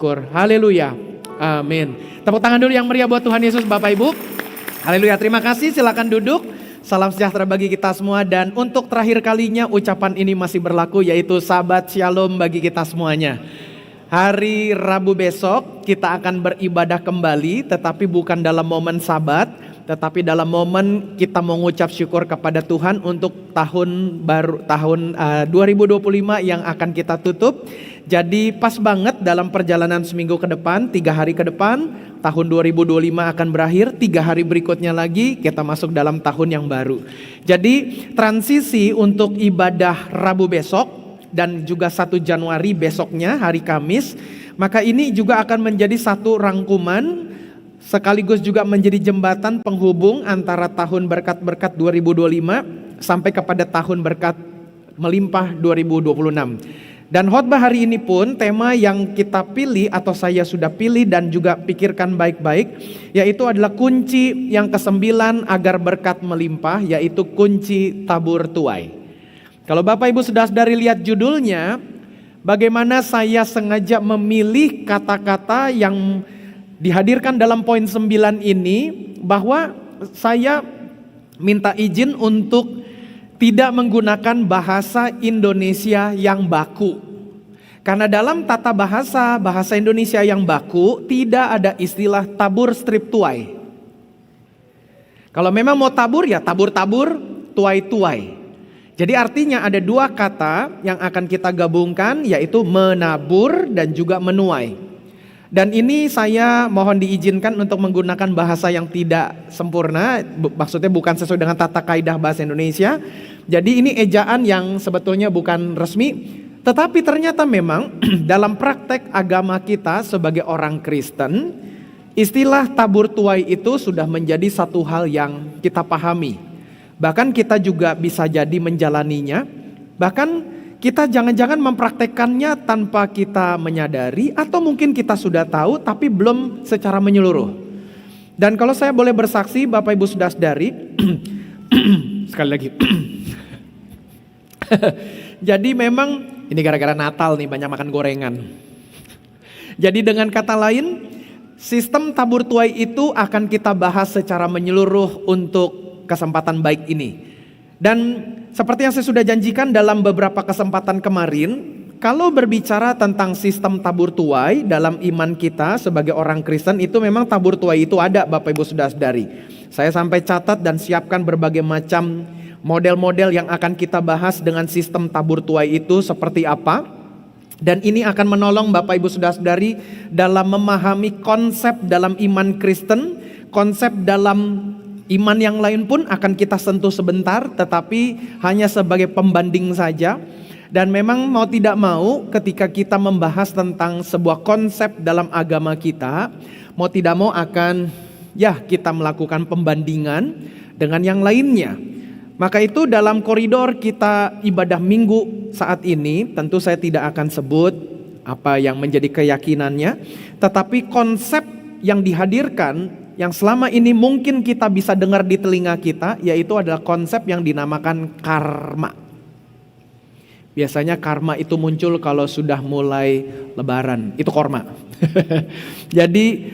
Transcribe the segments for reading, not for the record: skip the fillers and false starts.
Haleluya. Amin. Tepuk tangan dulu yang meriah buat Tuhan Yesus, Bapak Ibu. Haleluya. Terima kasih. Silakan duduk. Salam sejahtera bagi kita semua. Dan untuk terakhir kalinya ucapan ini masih berlaku, yaitu Sabat Shalom bagi kita semuanya. Hari Rabu besok kita akan beribadah kembali, tetapi bukan dalam momen Sabat, tetapi dalam momen kita mengucap syukur kepada Tuhan untuk tahun baru, tahun 2025 yang akan kita tutup. Jadi pas banget dalam perjalanan seminggu ke depan, 3 hari ke depan, tahun 2025 akan berakhir, 3 hari berikutnya lagi kita masuk dalam tahun yang baru. Jadi transisi untuk ibadah Rabu besok dan juga 1 Januari besoknya hari Kamis, maka ini juga akan menjadi satu rangkuman sekaligus juga menjadi jembatan penghubung antara tahun berkat-berkat 2025 sampai kepada tahun berkat melimpah 2026. Dan khotbah hari ini pun tema yang kita pilih atau saya sudah pilih dan juga pikirkan baik-baik, yaitu adalah kunci yang ke-9 agar berkat melimpah, yaitu kunci tabur tuai. Kalau Bapak Ibu saudara-saudari lihat judulnya, bagaimana saya sengaja memilih kata-kata yang dihadirkan dalam poin 9 ini, bahwa saya minta izin untuk tidak menggunakan bahasa Indonesia yang baku. Karena dalam tata bahasa Indonesia yang baku tidak ada istilah tabur strip tuai. Kalau memang mau tabur ya tabur-tabur, tuai-tuai. Jadi artinya ada 2 kata yang akan kita gabungkan, yaitu menabur dan juga menuai. Dan ini saya mohon diizinkan untuk menggunakan bahasa yang tidak sempurna, maksudnya bukan sesuai dengan tata kaidah bahasa Indonesia. Jadi ini ejaan yang sebetulnya bukan resmi, tetapi ternyata memang dalam praktek agama kita sebagai orang Kristen, istilah tabur tuai itu sudah menjadi satu hal yang kita pahami. Bahkan kita juga bisa jadi menjalaninya, bahkan kita jangan-jangan mempraktekkannya tanpa kita menyadari, atau mungkin kita sudah tahu tapi belum secara menyeluruh. Dan kalau saya boleh bersaksi Bapak Ibu saudara-saudari, sekali lagi. Jadi memang ini gara-gara Natal nih, banyak makan gorengan. Jadi dengan kata lain, sistem tabur tuai itu akan kita bahas secara menyeluruh untuk kesempatan baik ini. Dan seperti yang saya sudah janjikan dalam beberapa kesempatan kemarin, kalau berbicara tentang sistem tabur tuai dalam iman kita sebagai orang Kristen, itu memang tabur tuai itu ada Bapak Ibu saudara-saudari. Saya sampai catat dan siapkan berbagai macam model-model yang akan kita bahas dengan sistem tabur tuai itu seperti apa. Dan ini akan menolong Bapak Ibu saudara-saudari dalam memahami konsep dalam iman Kristen, konsep dalam iman yang lain pun akan kita sentuh sebentar, tetapi hanya sebagai pembanding saja. Dan memang mau tidak mau ketika kita membahas tentang sebuah konsep dalam agama kita, mau tidak mau akan kita melakukan pembandingan dengan yang lainnya. Maka itu dalam koridor kita ibadah minggu saat ini, tentu saya tidak akan sebut apa yang menjadi keyakinannya, tetapi konsep yang dihadirkan yang selama ini mungkin kita bisa dengar di telinga kita, yaitu adalah konsep yang dinamakan karma. Biasanya karma itu muncul kalau sudah mulai lebaran, itu korma. Jadi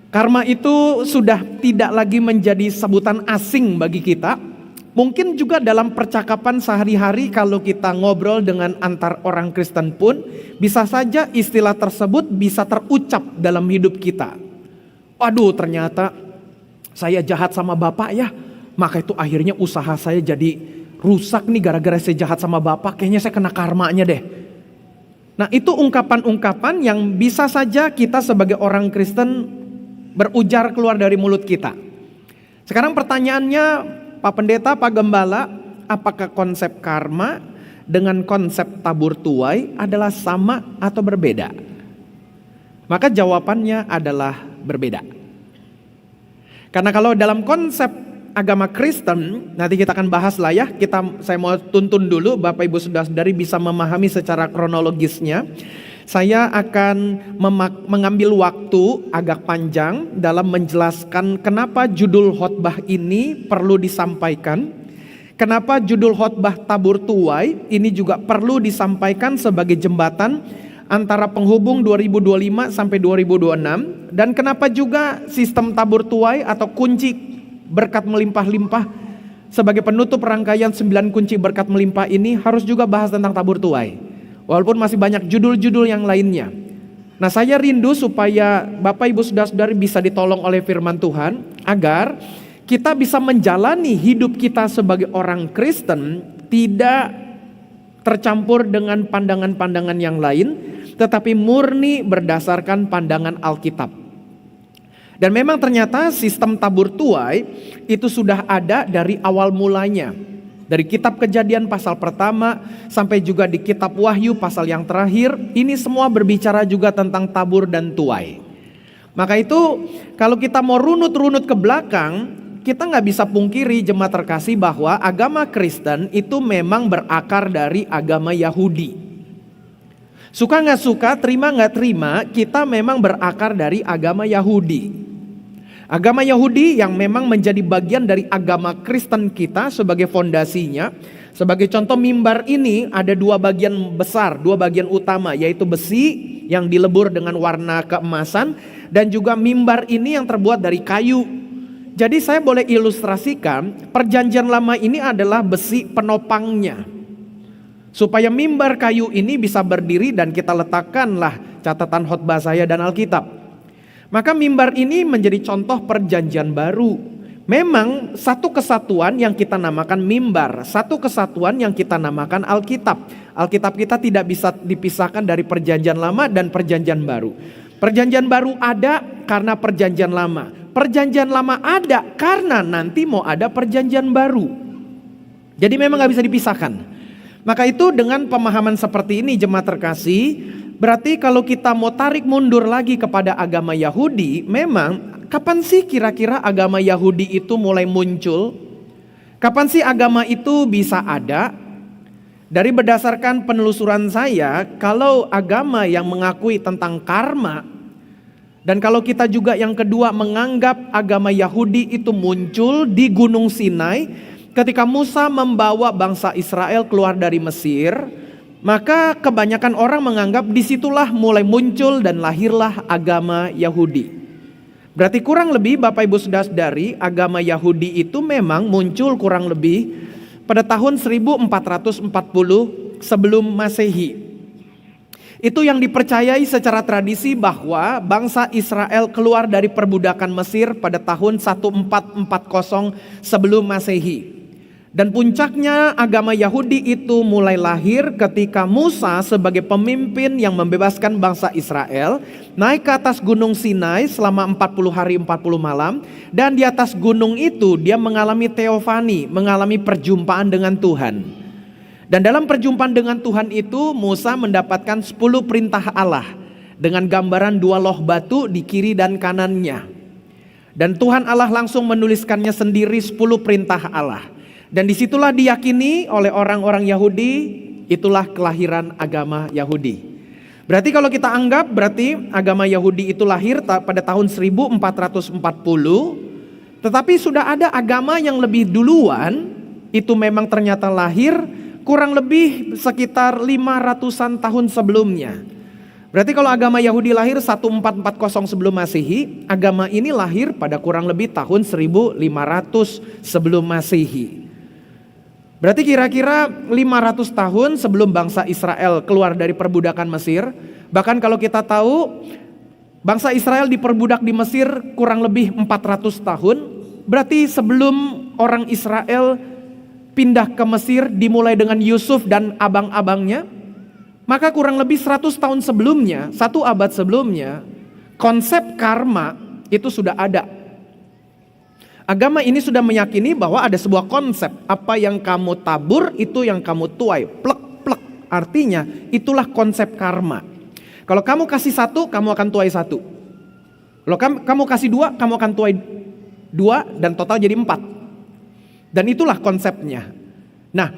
karma itu sudah tidak lagi menjadi sebutan asing bagi kita. Mungkin juga dalam percakapan sehari-hari kalau kita ngobrol dengan antar orang Kristen pun, bisa saja istilah tersebut bisa terucap dalam hidup kita. Waduh, ternyata saya jahat sama bapak ya, maka itu akhirnya usaha saya jadi rusak nih gara-gara saya jahat sama bapak, kayaknya saya kena karmanya deh. Nah itu ungkapan-ungkapan yang bisa saja kita sebagai orang Kristen berujar keluar dari mulut kita. Sekarang pertanyaannya Pak Pendeta, Pak Gembala, apakah konsep karma dengan konsep tabur tuai adalah sama atau berbeda? Maka jawabannya adalah berbeda. Karena kalau dalam konsep agama Kristen, nanti kita akan bahas lah ya, saya mau tuntun dulu Bapak Ibu saudara-saudari bisa memahami secara kronologisnya. Saya akan mengambil waktu agak panjang dalam menjelaskan kenapa judul khotbah ini perlu disampaikan. Kenapa judul khotbah tabur tuai ini juga perlu disampaikan sebagai jembatan antara penghubung 2025 sampai 2026, dan kenapa juga sistem tabur tuai atau kunci berkat melimpah-limpah sebagai penutup rangkaian 9 kunci berkat melimpah ini harus juga bahas tentang tabur tuai. Walaupun masih banyak judul-judul yang lainnya. Nah, saya rindu supaya Bapak Ibu Saudara-saudari bisa ditolong oleh firman Tuhan agar kita bisa menjalani hidup kita sebagai orang Kristen tidak tercampur dengan pandangan-pandangan yang lain, tetapi murni berdasarkan pandangan Alkitab. Dan memang ternyata sistem tabur tuai itu sudah ada dari awal mulanya. Dari kitab Kejadian pasal pertama sampai juga di kitab Wahyu pasal yang terakhir, ini semua berbicara juga tentang tabur dan tuai. Maka itu kalau kita mau runut-runut ke belakang, kita nggak bisa pungkiri jemaat terkasih bahwa agama Kristen itu memang berakar dari agama Yahudi. Suka nggak suka, terima nggak terima, kita memang berakar dari agama Yahudi. Agama Yahudi yang memang menjadi bagian dari agama Kristen kita sebagai fondasinya. Sebagai contoh, mimbar ini ada 2 bagian besar, 2 bagian utama, yaitu besi yang dilebur dengan warna keemasan, dan juga mimbar ini yang terbuat dari kayu. Jadi saya boleh ilustrasikan, perjanjian lama ini adalah besi penopangnya. Supaya mimbar kayu ini bisa berdiri dan kita letakkanlah catatan khotbah saya dan Alkitab. Maka mimbar ini menjadi contoh perjanjian baru. Memang satu kesatuan yang kita namakan mimbar, satu kesatuan yang kita namakan Alkitab. Alkitab kita tidak bisa dipisahkan dari perjanjian lama dan perjanjian baru. Perjanjian baru ada karena perjanjian lama. Perjanjian lama ada karena nanti mau ada perjanjian baru. Jadi memang gak bisa dipisahkan. Maka itu dengan pemahaman seperti ini jemaat terkasih, berarti kalau kita mau tarik mundur lagi kepada agama Yahudi, memang kapan sih kira-kira agama Yahudi itu mulai muncul? Kapan sih agama itu bisa ada? Dari berdasarkan penelusuran saya, kalau agama yang mengakui tentang karma, dan kalau kita juga yang kedua menganggap agama Yahudi itu muncul di Gunung Sinai, ketika Musa membawa bangsa Israel keluar dari Mesir, maka kebanyakan orang menganggap disitulah mulai muncul dan lahirlah agama Yahudi. Berarti kurang lebih Bapak Ibu Saudara-saudari, agama Yahudi itu memang muncul kurang lebih pada tahun 1440 sebelum Masehi. Itu yang dipercayai secara tradisi bahwa bangsa Israel keluar dari perbudakan Mesir pada tahun 1440 sebelum Masehi. Dan puncaknya agama Yahudi itu mulai lahir ketika Musa sebagai pemimpin yang membebaskan bangsa Israel naik ke atas gunung Sinai selama 40 hari 40 malam. Dan di atas gunung itu dia mengalami teofani, mengalami perjumpaan dengan Tuhan. Dan dalam perjumpaan dengan Tuhan itu Musa mendapatkan 10 perintah Allah dengan gambaran 2 loh batu di kiri dan kanannya. Dan Tuhan Allah langsung menuliskannya sendiri 10 perintah Allah. Dan disitulah diyakini oleh orang-orang Yahudi, itulah kelahiran agama Yahudi. Berarti kalau kita anggap berarti agama Yahudi itu lahir pada tahun 1440, tetapi sudah ada agama yang lebih duluan, itu memang ternyata lahir kurang lebih sekitar 500-an tahun sebelumnya. Berarti kalau agama Yahudi lahir 1440 sebelum Masehi, agama ini lahir pada kurang lebih tahun 1500 sebelum Masehi. Berarti kira-kira 500 tahun sebelum bangsa Israel keluar dari perbudakan Mesir. Bahkan kalau kita tahu bangsa Israel diperbudak di Mesir kurang lebih 400 tahun. Berarti sebelum orang Israel pindah ke Mesir dimulai dengan Yusuf dan abang-abangnya, maka kurang lebih 100 tahun sebelumnya, 1 abad sebelumnya, konsep karma itu sudah ada. Agama ini sudah meyakini bahwa ada sebuah konsep, apa yang kamu tabur itu yang kamu tuai, plek-plek. Artinya itulah konsep karma. Kalau kamu kasih 1, kamu akan tuai 1. Kalau kamu kasih 2, kamu akan tuai 2 dan total jadi 4. Dan itulah konsepnya. Nah,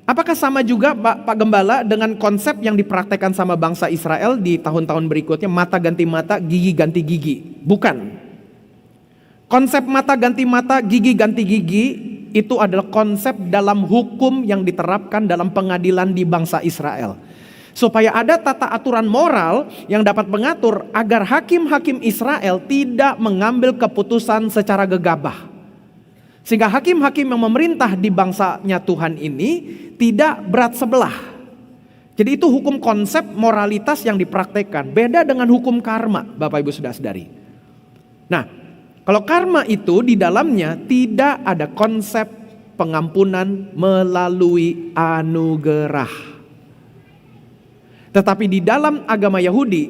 apakah sama juga Pak Gembala dengan konsep yang dipraktekkan sama bangsa Israel di tahun-tahun berikutnya, mata ganti mata, gigi ganti gigi? Bukan. Konsep mata ganti mata, gigi ganti gigi itu adalah konsep dalam hukum yang diterapkan dalam pengadilan di bangsa Israel. Supaya ada tata aturan moral yang dapat mengatur agar hakim-hakim Israel tidak mengambil keputusan secara gegabah. Sehingga hakim-hakim yang memerintah di bangsanya Tuhan ini tidak berat sebelah. Jadi itu hukum konsep moralitas yang dipraktekkan. Beda dengan hukum karma, Bapak Ibu Saudara-saudari. Nah, kalau karma itu di dalamnya tidak ada konsep pengampunan melalui anugerah. Tetapi di dalam agama Yahudi,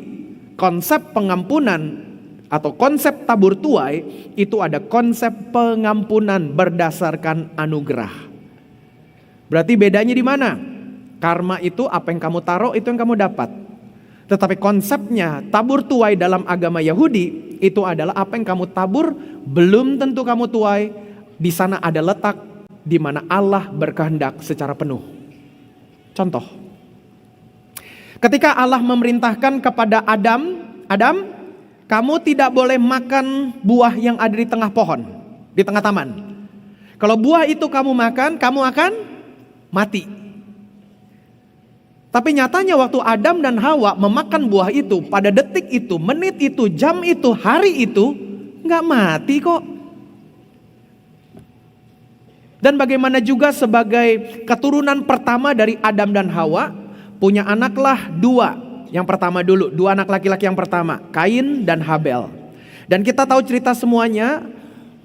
konsep pengampunan atau konsep tabur tuai itu ada konsep pengampunan berdasarkan anugerah. Berarti bedanya di mana? Karma itu apa yang kamu taruh itu yang kamu dapat. Tetapi konsepnya tabur tuai dalam agama Yahudi itu adalah apa yang kamu tabur belum tentu kamu tuai. Di sana ada letak di mana Allah berkehendak secara penuh. Contoh, ketika Allah memerintahkan kepada Adam, kamu tidak boleh makan buah yang ada di tengah pohon, di tengah taman. Kalau buah itu kamu makan, kamu akan mati. Tapi nyatanya waktu Adam dan Hawa memakan buah itu, pada detik itu, menit itu, jam itu, hari itu, nggak mati kok. Dan bagaimana juga sebagai keturunan pertama dari Adam dan Hawa, punya anaklah dua. Yang pertama dulu, dua anak laki-laki yang pertama, Kain dan Habel. Dan kita tahu cerita semuanya,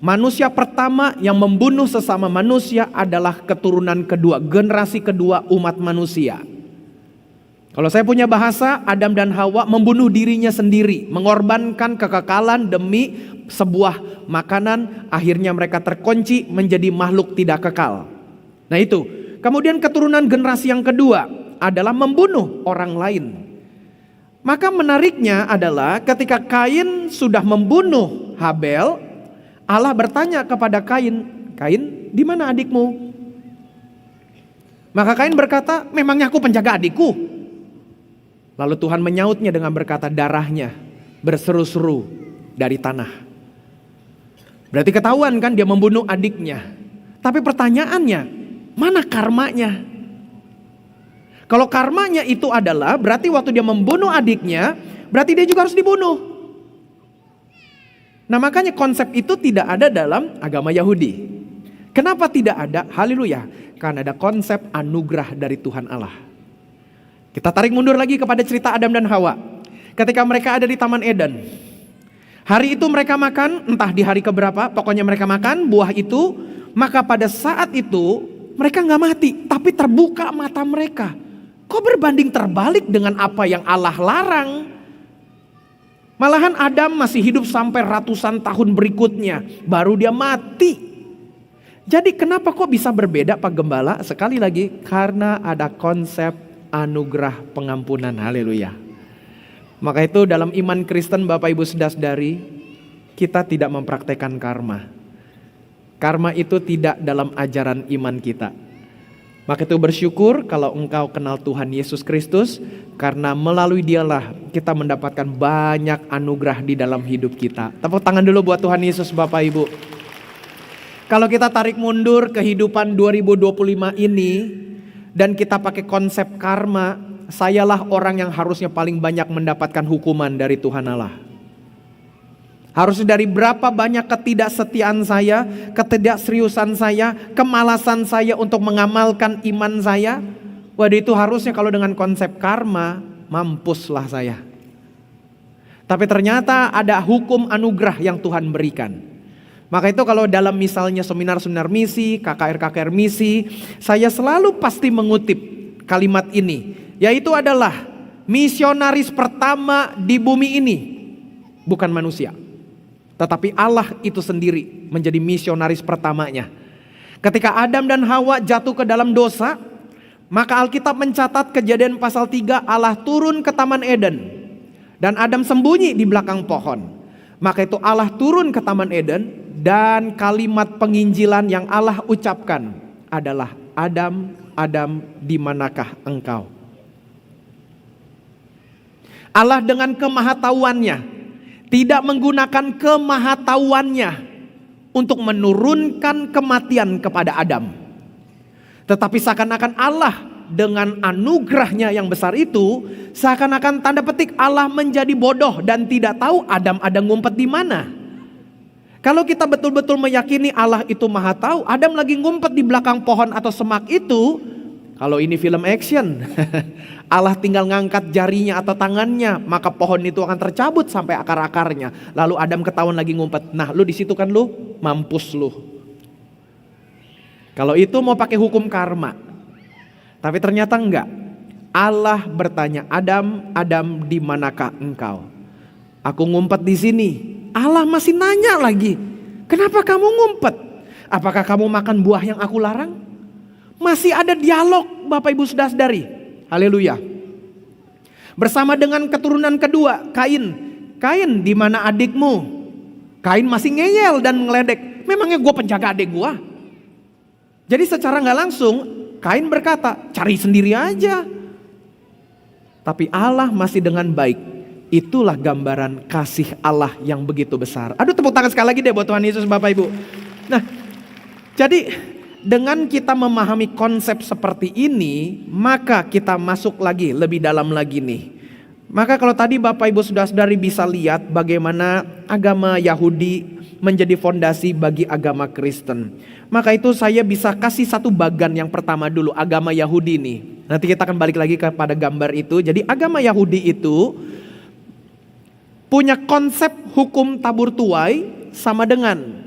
manusia pertama yang membunuh sesama manusia adalah keturunan kedua, generasi kedua umat manusia. Kalau saya punya bahasa, Adam dan Hawa membunuh dirinya sendiri, mengorbankan kekekalan demi sebuah makanan, akhirnya mereka terkunci menjadi makhluk tidak kekal. Nah itu, kemudian keturunan generasi yang kedua adalah membunuh orang lain. Maka menariknya adalah ketika Kain sudah membunuh Habel, Allah bertanya kepada Kain, "Kain, di mana adikmu?" Maka Kain berkata, "Memangnya aku penjaga adikku?" Lalu Tuhan menyautnya dengan berkata, "Darahnya berseru-seru dari tanah." Berarti ketahuan kan dia membunuh adiknya. Tapi pertanyaannya, mana karmanya? Kalau karmanya itu adalah berarti waktu dia membunuh adiknya, berarti dia juga harus dibunuh. Nah makanya konsep itu tidak ada dalam agama Yahudi. Kenapa tidak ada? Haleluya. Karena ada konsep anugerah dari Tuhan Allah. Kita tarik mundur lagi kepada cerita Adam dan Hawa. Ketika mereka ada di Taman Eden. Hari itu mereka makan, entah di hari keberapa, pokoknya mereka makan buah itu. Maka pada saat itu mereka gak mati, tapi terbuka mata mereka. Kok berbanding terbalik dengan apa yang Allah larang? Malahan Adam masih hidup sampai ratusan tahun berikutnya, baru dia mati. Jadi kenapa kok bisa berbeda Pak Gembala? Sekali lagi, karena ada konsep anugerah pengampunan. Haleluya. Maka itu dalam iman Kristen Bapak Ibu Saudara-saudari, kita tidak mempraktekkan karma. Karma itu tidak dalam ajaran iman kita. Maka itu bersyukur kalau engkau kenal Tuhan Yesus Kristus, karena melalui dialah kita mendapatkan banyak anugerah di dalam hidup kita. Tepuk tangan dulu buat Tuhan Yesus Bapak Ibu. Kalau kita tarik mundur kehidupan 2025 ini, dan kita pakai konsep karma, sayalah orang yang harusnya paling banyak mendapatkan hukuman dari Tuhan Allah. Harusnya dari berapa banyak ketidaksetiaan saya, ketidakseriusan saya, kemalasan saya untuk mengamalkan iman saya. Waduh itu harusnya kalau dengan konsep karma, mampuslah saya. Tapi ternyata ada hukum anugerah yang Tuhan berikan. Maka itu kalau dalam misalnya seminar-seminar misi, KKR-KKR misi, saya selalu pasti mengutip kalimat ini. Yaitu adalah misionaris pertama di bumi ini bukan manusia. Tetapi Allah itu sendiri menjadi misionaris pertamanya. Ketika Adam dan Hawa jatuh ke dalam dosa, maka Alkitab mencatat Kejadian pasal 3, Allah turun ke Taman Eden. Dan Adam sembunyi di belakang pohon. Maka itu Allah turun ke Taman Eden. Dan kalimat penginjilan yang Allah ucapkan adalah, "Adam, Adam, di manakah engkau?" Allah dengan kemahatauannya tidak menggunakan kemahatauannya untuk menurunkan kematian kepada Adam. Tetapi seakan-akan Allah dengan anugerahnya yang besar itu, seakan-akan tanda petik Allah menjadi bodoh dan tidak tahu Adam ada ngumpet di mana. Kalau kita betul-betul meyakini Allah itu maha tahu, Adam lagi ngumpet di belakang pohon atau semak itu, kalau ini film action, Allah tinggal ngangkat jarinya atau tangannya, maka pohon itu akan tercabut sampai akar-akarnya. Lalu Adam ketahuan lagi ngumpet. Nah, lu di situ kan lu mampus lu. Kalau itu mau pakai hukum karma. Tapi ternyata enggak. Allah bertanya, Adam, Adam, di manakah engkau? Aku ngumpet di sini. Allah masih nanya lagi, kenapa kamu ngumpet? Apakah kamu makan buah yang aku larang? Masih ada dialog, Bapak Ibu Saudara-saudari. Haleluya. Bersama dengan keturunan kedua, Kain. Kain, di mana adikmu? Kain masih ngeyel dan ngeledek. Memangnya gue penjaga adik gue? Jadi secara nggak langsung, Kain berkata, cari sendiri aja. Tapi Allah masih dengan baik. Itulah gambaran kasih Allah yang begitu besar. Aduh, tepuk tangan sekali lagi deh buat Tuhan Yesus, Bapak Ibu. Nah, jadi dengan kita memahami konsep seperti ini, maka kita masuk lagi lebih dalam lagi nih. Maka kalau tadi Bapak Ibu Saudara-saudari bisa lihat bagaimana agama Yahudi menjadi fondasi bagi agama Kristen. Maka itu saya bisa kasih satu bagan yang pertama dulu, agama Yahudi nih. Nanti kita akan balik lagi kepada gambar itu. Jadi agama Yahudi itu punya konsep hukum tabur tuai sama dengan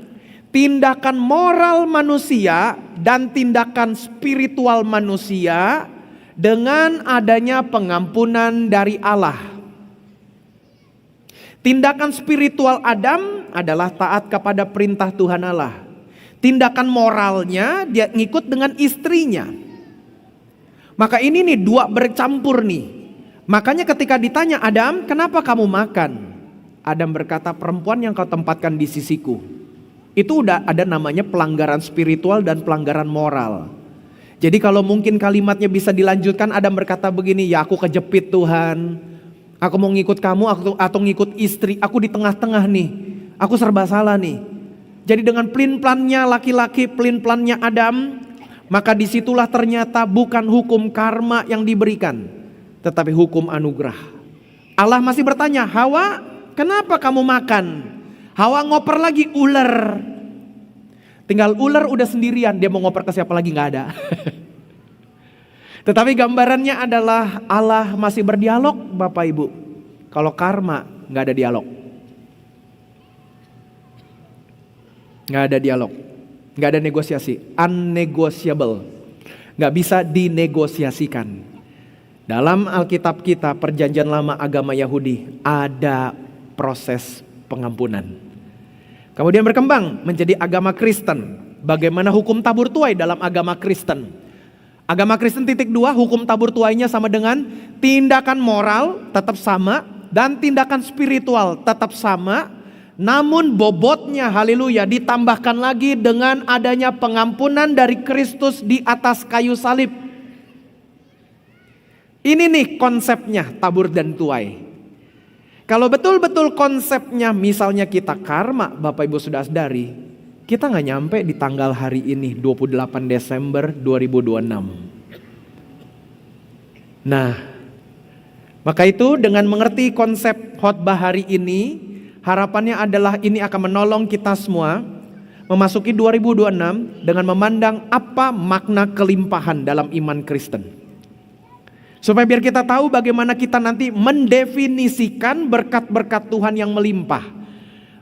tindakan moral manusia dan tindakan spiritual manusia dengan adanya pengampunan dari Allah. Tindakan spiritual Adam adalah taat kepada perintah Tuhan Allah. Tindakan moralnya dia ngikut dengan istrinya. Maka ini nih dua bercampur nih. Makanya ketika ditanya Adam, kenapa kamu makan? Adam berkata, perempuan yang kau tempatkan di sisiku. Itu udah ada namanya pelanggaran spiritual dan pelanggaran moral. Jadi kalau mungkin kalimatnya bisa dilanjutkan, Adam berkata begini, ya aku kejepit Tuhan. Aku mau ngikut kamu atau ngikut istri, aku di tengah-tengah nih. Aku serba salah nih. Jadi dengan pelin-pelannya laki-laki, pelin-pelannya Adam, maka disitulah ternyata bukan hukum karma yang diberikan, tetapi hukum anugerah. Allah masih bertanya, Hawa, kenapa kamu makan? Hawa ngoper lagi ular. Tinggal ular udah sendirian, dia mau ngoper ke siapa lagi gak ada. Tetapi gambarannya adalah Allah masih berdialog, Bapak Ibu. Kalau karma gak ada dialog. Gak ada dialog, gak ada negosiasi, unnegotiable. Gak bisa dinegosiasikan. Dalam Alkitab kita, perjanjian lama agama Yahudi, ada proses pengampunan. Kemudian berkembang menjadi agama Kristen. Bagaimana hukum tabur tuai dalam agama Kristen? Agama Kristen titik 2, hukum tabur tuainya sama dengan tindakan moral tetap sama dan tindakan spiritual tetap sama. Namun bobotnya, haleluya, ditambahkan lagi dengan adanya pengampunan dari Kristus di atas kayu salib. Ini nih konsepnya tabur dan tuai. Kalau betul-betul konsepnya misalnya kita karma, Bapak Ibu Saudara-saudari, kita gak nyampe di tanggal hari ini 28 Desember 2026. Nah, maka itu dengan mengerti konsep khotbah hari ini, harapannya adalah ini akan menolong kita semua memasuki 2026 dengan memandang apa makna kelimpahan dalam iman Kristen. Supaya biar kita tahu bagaimana kita nanti mendefinisikan berkat-berkat Tuhan yang melimpah.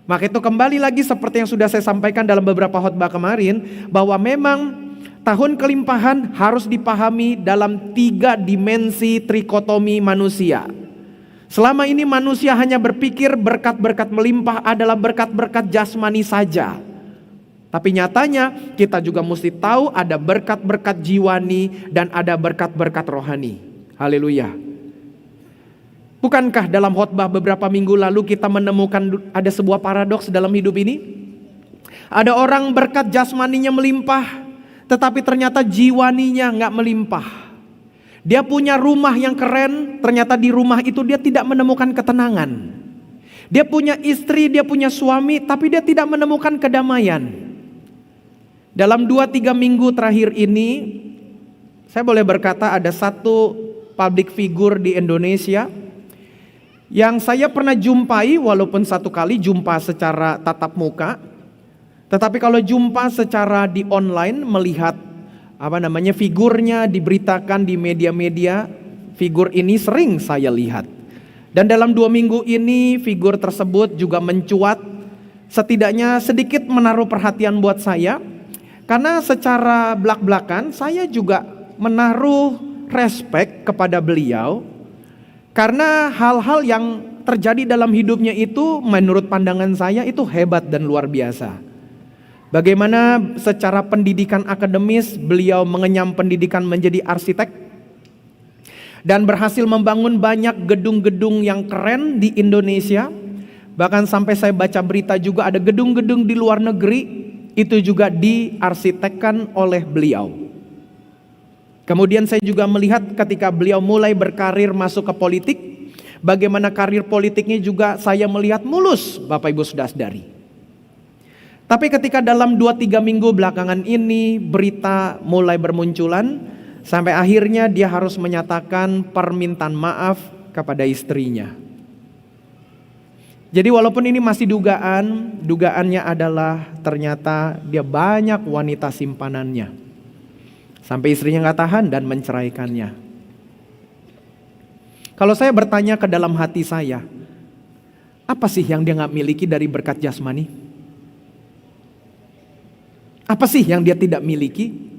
Maka itu kembali lagi seperti yang sudah saya sampaikan dalam beberapa khotbah kemarin, bahwa memang tahun kelimpahan harus dipahami dalam 3 dimensi trikotomi manusia. Selama ini manusia hanya berpikir berkat-berkat melimpah adalah berkat-berkat jasmani saja. Tapi nyatanya kita juga mesti tahu ada berkat-berkat jiwani dan ada berkat-berkat rohani. Haleluya. Bukankah dalam khotbah beberapa minggu lalu kita menemukan ada sebuah paradoks dalam hidup ini? Ada orang berkat jasmaninya melimpah, tetapi ternyata jiwaninya gak melimpah. Dia punya rumah yang keren, ternyata di rumah itu dia tidak menemukan ketenangan. Dia punya istri, dia punya suami, tapi dia tidak menemukan kedamaian. Dalam 2-3 minggu terakhir ini, Saya boleh berkata ada satu public figure di Indonesia yang saya pernah jumpai, walaupun satu kali jumpa secara tatap muka, tetapi kalau jumpa secara di online, melihat figurnya diberitakan di media-media, figur ini sering saya lihat. Dan dalam 2 minggu ini figur tersebut juga mencuat, setidaknya sedikit menaruh perhatian buat saya, karena secara belak-belakan saya juga menaruh respek kepada beliau, karena hal-hal yang terjadi dalam hidupnya itu menurut pandangan saya itu hebat dan luar biasa. Bagaimana secara pendidikan akademis beliau mengenyam pendidikan menjadi arsitek, dan berhasil membangun banyak gedung-gedung yang keren di Indonesia. Bahkan sampai saya baca berita juga ada gedung-gedung di luar negeri, itu juga diarsitekkan oleh beliau. Kemudian saya juga melihat ketika beliau mulai berkarir masuk ke politik, bagaimana karir politiknya juga saya melihat mulus, Bapak Ibu Saudara-saudari. Tapi ketika dalam 2-3 minggu belakangan ini berita mulai bermunculan, sampai akhirnya dia harus menyatakan permintaan maaf kepada istrinya. Jadi walaupun ini masih dugaannya adalah ternyata dia banyak wanita simpanannya. Sampai istrinya gak tahan dan menceraikannya. Kalau saya bertanya ke dalam hati saya, apa sih yang dia gak miliki dari berkat jasmani? Apa sih yang dia tidak miliki?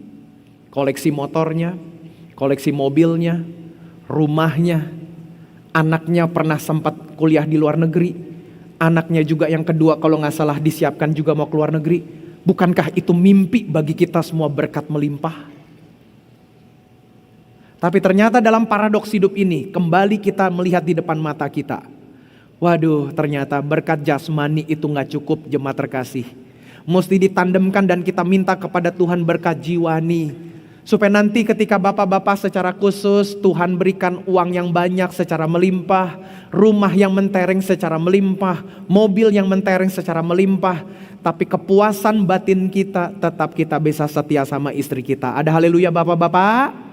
Koleksi motornya, koleksi mobilnya, rumahnya, anaknya pernah sempat kuliah di luar negeri, anaknya juga yang kedua kalau gak salah disiapkan juga mau ke luar negeri. Bukankah itu mimpi bagi kita semua berkat melimpah? Tapi ternyata dalam paradoks hidup ini kembali kita melihat di depan mata kita, waduh ternyata berkat jasmani itu gak cukup jemaat terkasih. Mesti ditandemkan dan kita minta kepada Tuhan berkat jiwani, supaya nanti ketika bapak-bapak secara khusus Tuhan berikan uang yang banyak secara melimpah, rumah yang mentereng secara melimpah, mobil yang mentereng secara melimpah, tapi kepuasan batin kita tetap kita bisa setia sama istri kita. Ada haleluya bapak-bapak?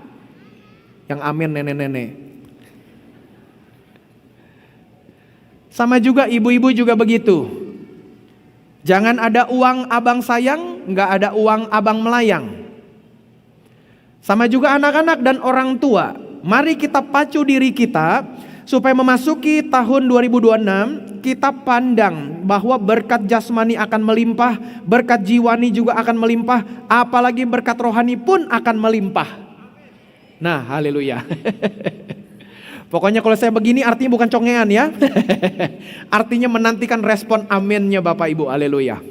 Yang amin nenek-nenek. Sama juga ibu-ibu juga begitu. Jangan ada uang abang sayang, gak ada uang abang melayang. Sama juga anak-anak dan orang tua. Mari kita pacu diri kita supaya memasuki tahun 2026 kita pandang bahwa berkat jasmani akan melimpah, berkat jiwani juga akan melimpah, apalagi berkat rohani pun akan melimpah. Nah, haleluya. Pokoknya kalau saya begini artinya bukan congean ya. Artinya menantikan respon aminnya Bapak Ibu, haleluya.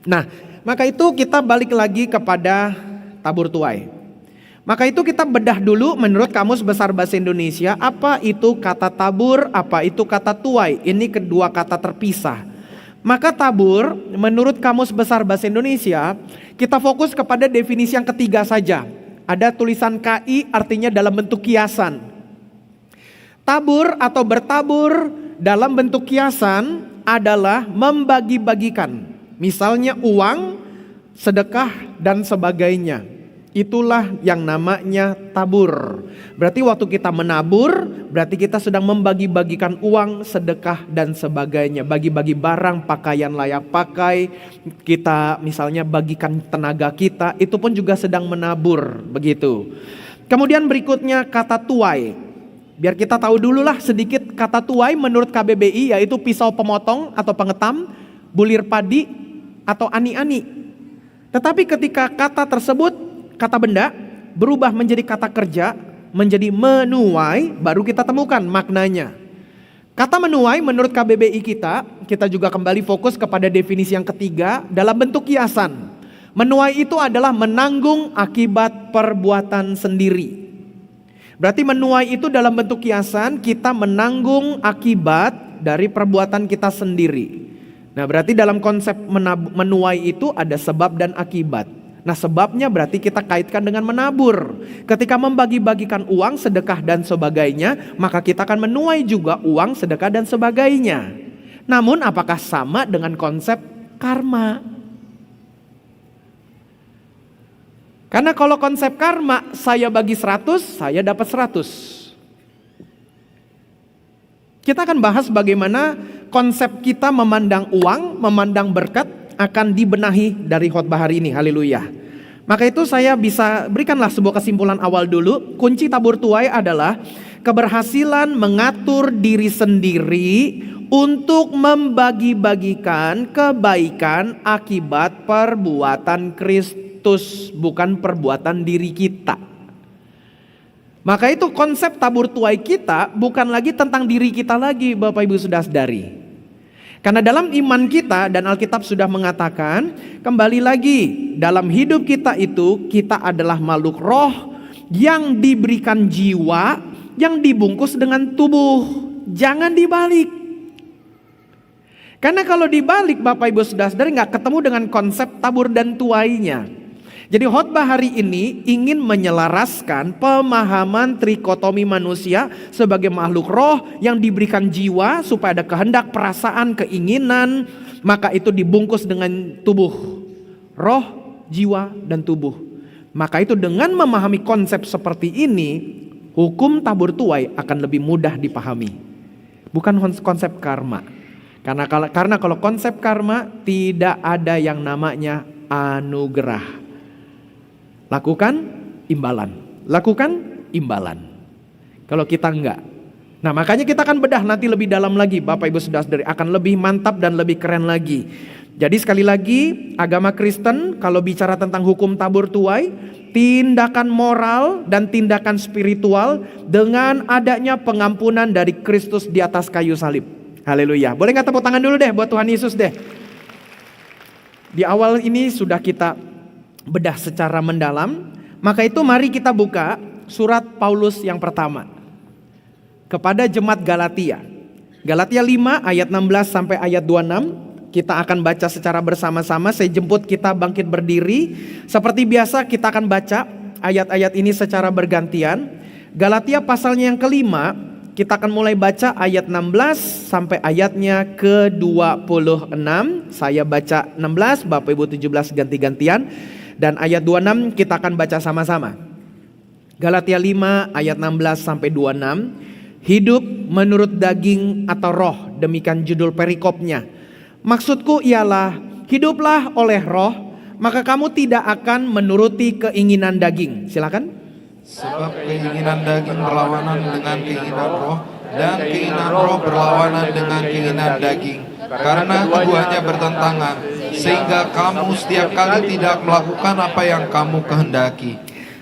Nah, maka itu kita balik lagi kepada tabur tuai. Maka itu kita bedah dulu menurut Kamus Besar Bahasa Indonesia, apa itu kata tabur, apa itu kata tuai. Ini kedua kata terpisah. Maka tabur menurut Kamus Besar Bahasa Indonesia, kita fokus kepada definisi yang ketiga saja. Ada tulisan KI artinya dalam bentuk kiasan. Tabur atau bertabur dalam bentuk kiasan adalah membagi-bagikan. Misalnya uang, sedekah dan sebagainya. Itulah yang namanya tabur. Berarti waktu kita menabur, berarti kita sedang membagi-bagikan uang, sedekah dan sebagainya. Bagi-bagi barang, pakaian layak pakai, kita misalnya bagikan tenaga kita, itu pun juga sedang menabur, begitu. Kemudian berikutnya kata tuai. Biar kita tahu dulu lah sedikit kata tuai menurut KBBI, yaitu pisau pemotong atau pengetam, bulir padi atau ani-ani. Tetapi ketika kata tersebut, kata benda berubah menjadi kata kerja, menjadi menuai, baru kita temukan maknanya. Kata menuai menurut KBBI kita juga kembali fokus kepada definisi yang ketiga dalam bentuk kiasan. Menuai itu adalah menanggung akibat perbuatan sendiri. Berarti menuai itu dalam bentuk kiasan, kita menanggung akibat dari perbuatan kita sendiri. Nah berarti dalam konsep menuai itu ada sebab dan akibat. Nah sebabnya berarti kita kaitkan dengan menabur. Ketika membagi-bagikan uang, sedekah dan sebagainya, maka kita akan menuai juga uang, sedekah dan sebagainya. Namun apakah sama dengan konsep karma? Karena kalau konsep karma, saya bagi 100, saya dapat 100. Kita akan bahas bagaimana konsep kita memandang uang, memandang berkat akan dibenahi dari khotbah hari ini. Haleluya. Maka itu saya bisa berikanlah sebuah kesimpulan awal dulu. Kunci tabur tuai adalah keberhasilan mengatur diri sendiri untuk membagi-bagikan kebaikan akibat perbuatan Kristus, bukan perbuatan diri kita. Maka itu konsep tabur tuai kita bukan lagi tentang diri kita lagi, Bapak Ibu Saudara-saudari. Karena dalam iman kita dan Alkitab sudah mengatakan, kembali lagi dalam hidup kita itu kita adalah makhluk roh yang diberikan jiwa yang dibungkus dengan tubuh. Jangan dibalik. Karena kalau dibalik Bapak Ibu Saudara-saudari nggak ketemu dengan konsep tabur dan tuainya. Jadi khotbah hari ini ingin menyelaraskan pemahaman trikotomi manusia sebagai makhluk roh yang diberikan jiwa supaya ada kehendak, perasaan, keinginan, maka itu dibungkus dengan tubuh. Roh, jiwa, dan tubuh. Maka itu dengan memahami konsep seperti ini, hukum tabur tuai akan lebih mudah dipahami. Bukan konsep karma. Karena kalau konsep karma tidak ada yang namanya anugerah. Lakukan imbalan. Lakukan imbalan. Kalau kita enggak. Nah, makanya kita akan bedah nanti lebih dalam lagi, Bapak Ibu Saudara-saudari, akan lebih mantap dan lebih keren lagi. Jadi sekali lagi, agama Kristen kalau bicara tentang hukum tabur tuai, tindakan moral dan tindakan spiritual dengan adanya pengampunan dari Kristus di atas kayu salib. Haleluya. Boleh nggak tepuk tangan dulu deh buat Tuhan Yesus deh. Di awal ini sudah kita bedah secara mendalam. Maka itu mari kita buka surat Paulus yang pertama kepada jemaat Galatia. Galatia 5 ayat 16 sampai ayat 26. Kita akan baca secara bersama-sama. Saya jemput kita bangkit berdiri. Seperti biasa kita akan baca ayat-ayat ini secara bergantian. Galatia pasalnya yang kelima, kita akan mulai baca ayat 16 sampai ayatnya ke-26. Saya baca 16, Bapak Ibu 17 ganti-gantian. Dan ayat 26 kita akan baca sama-sama. Galatia 5 ayat 16 sampai 26. Hidup menurut daging atau roh, demikian judul perikopnya. Maksudku ialah hiduplah oleh roh, maka kamu tidak akan menuruti keinginan daging. Silakan. Sebab keinginan daging berlawanan dengan keinginan roh, dan keinginan roh berlawanan dengan keinginan daging. Karena keduanya bertentangan, sehingga kamu setiap kali tidak melakukan apa yang kamu kehendaki.